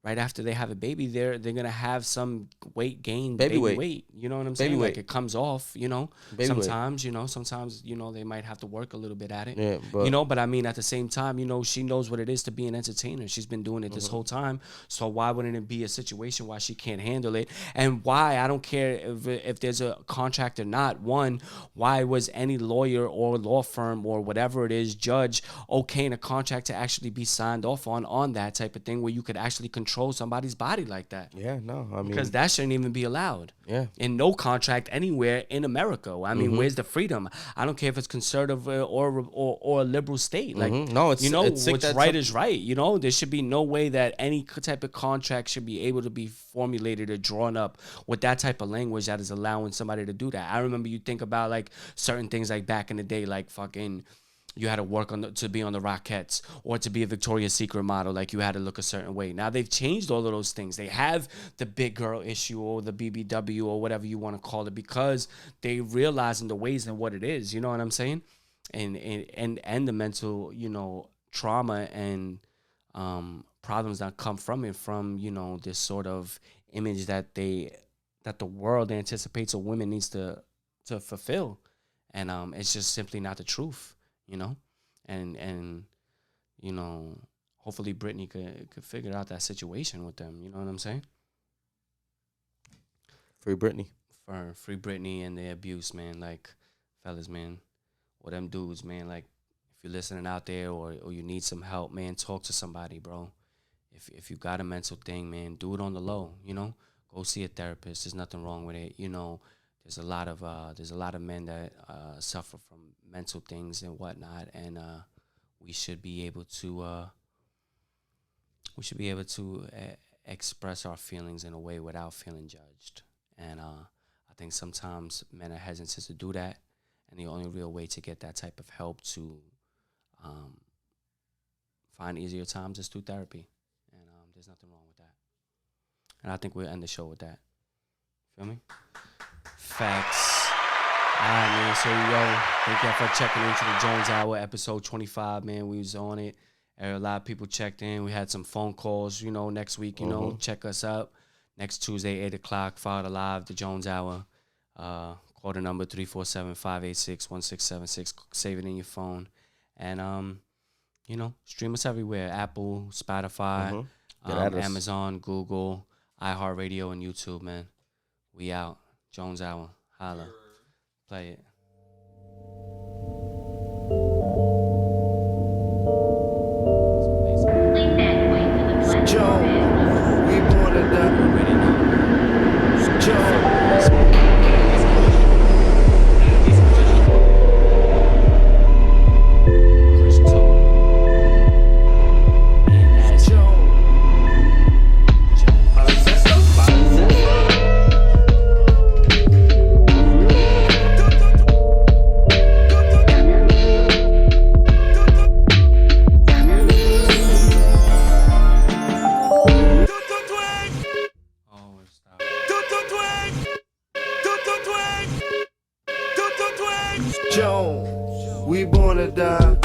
right after they have a baby, they're gonna have some weight gain, baby weight. You know what I'm saying? Baby like weight. It comes off. Baby sometimes, sometimes they might have to work a little bit at it. Yeah, but but at the same time, she knows what it is to be an entertainer. She's been doing it this whole time. So why wouldn't it be a situation why she can't handle it? And why, I don't care if there's a contract or not. One, why was any lawyer or law firm or whatever it is, judge, okaying a contract to actually be signed off on that type of thing where you could actually control somebody's body like that? Yeah, no, I mean, because that shouldn't even be allowed. Yeah, in no contract anywhere in America. I mean, where's the freedom? I don't care if it's conservative or a liberal state. Like, no, it's what's right is right. There should be no way that any type of contract should be able to be formulated or drawn up with that type of language that is allowing somebody to do that. I remember you think about, like, certain things, like back in the day, like fucking, you had to work to be on the Rockettes or to be a Victoria's Secret model. Like, you had to look a certain way. Now they've changed all of those things. They have the big girl issue or the BBW or whatever you want to call it because they realizing the ways and what it is. You know what I'm saying? And the mental, trauma and problems that come from it, from this sort of image that the world anticipates a woman needs to fulfill, and it's just simply not the truth. And hopefully Britney could figure out that situation with them. You know what I'm saying? Free Britney. for Free Britney and the abuse, man. Like, fellas, man, or them dudes, man. Like, if you're listening out there or you need some help, man, talk to somebody, bro. If you got a mental thing, man, do it on the low. You know, go see a therapist. There's nothing wrong with it. You know, there's a lot of men that suffer from mental things and whatnot, and we should be able to express our feelings in a way without feeling judged. And I think sometimes men are hesitant to do that, and the only real way to get that type of help to find easier times is through therapy. And there's nothing wrong with that. And I think we'll end the show with that. Feel me? Facts. All right, man. So, thank y'all for checking into the Jones Hour, episode 25, man. We was on it. A lot of people checked in. We had some phone calls, next week, check us up. Next Tuesday, 8 o'clock, follow live, the Jones Hour. Call the number 347-586-1676. Save it in your phone. And, stream us everywhere. Apple, Spotify, Amazon, Google, Iheartradio, and YouTube, man. We out. Jones Hour. Holla. Play it. Joe, we wanna die. Joe. Joe, we born to die.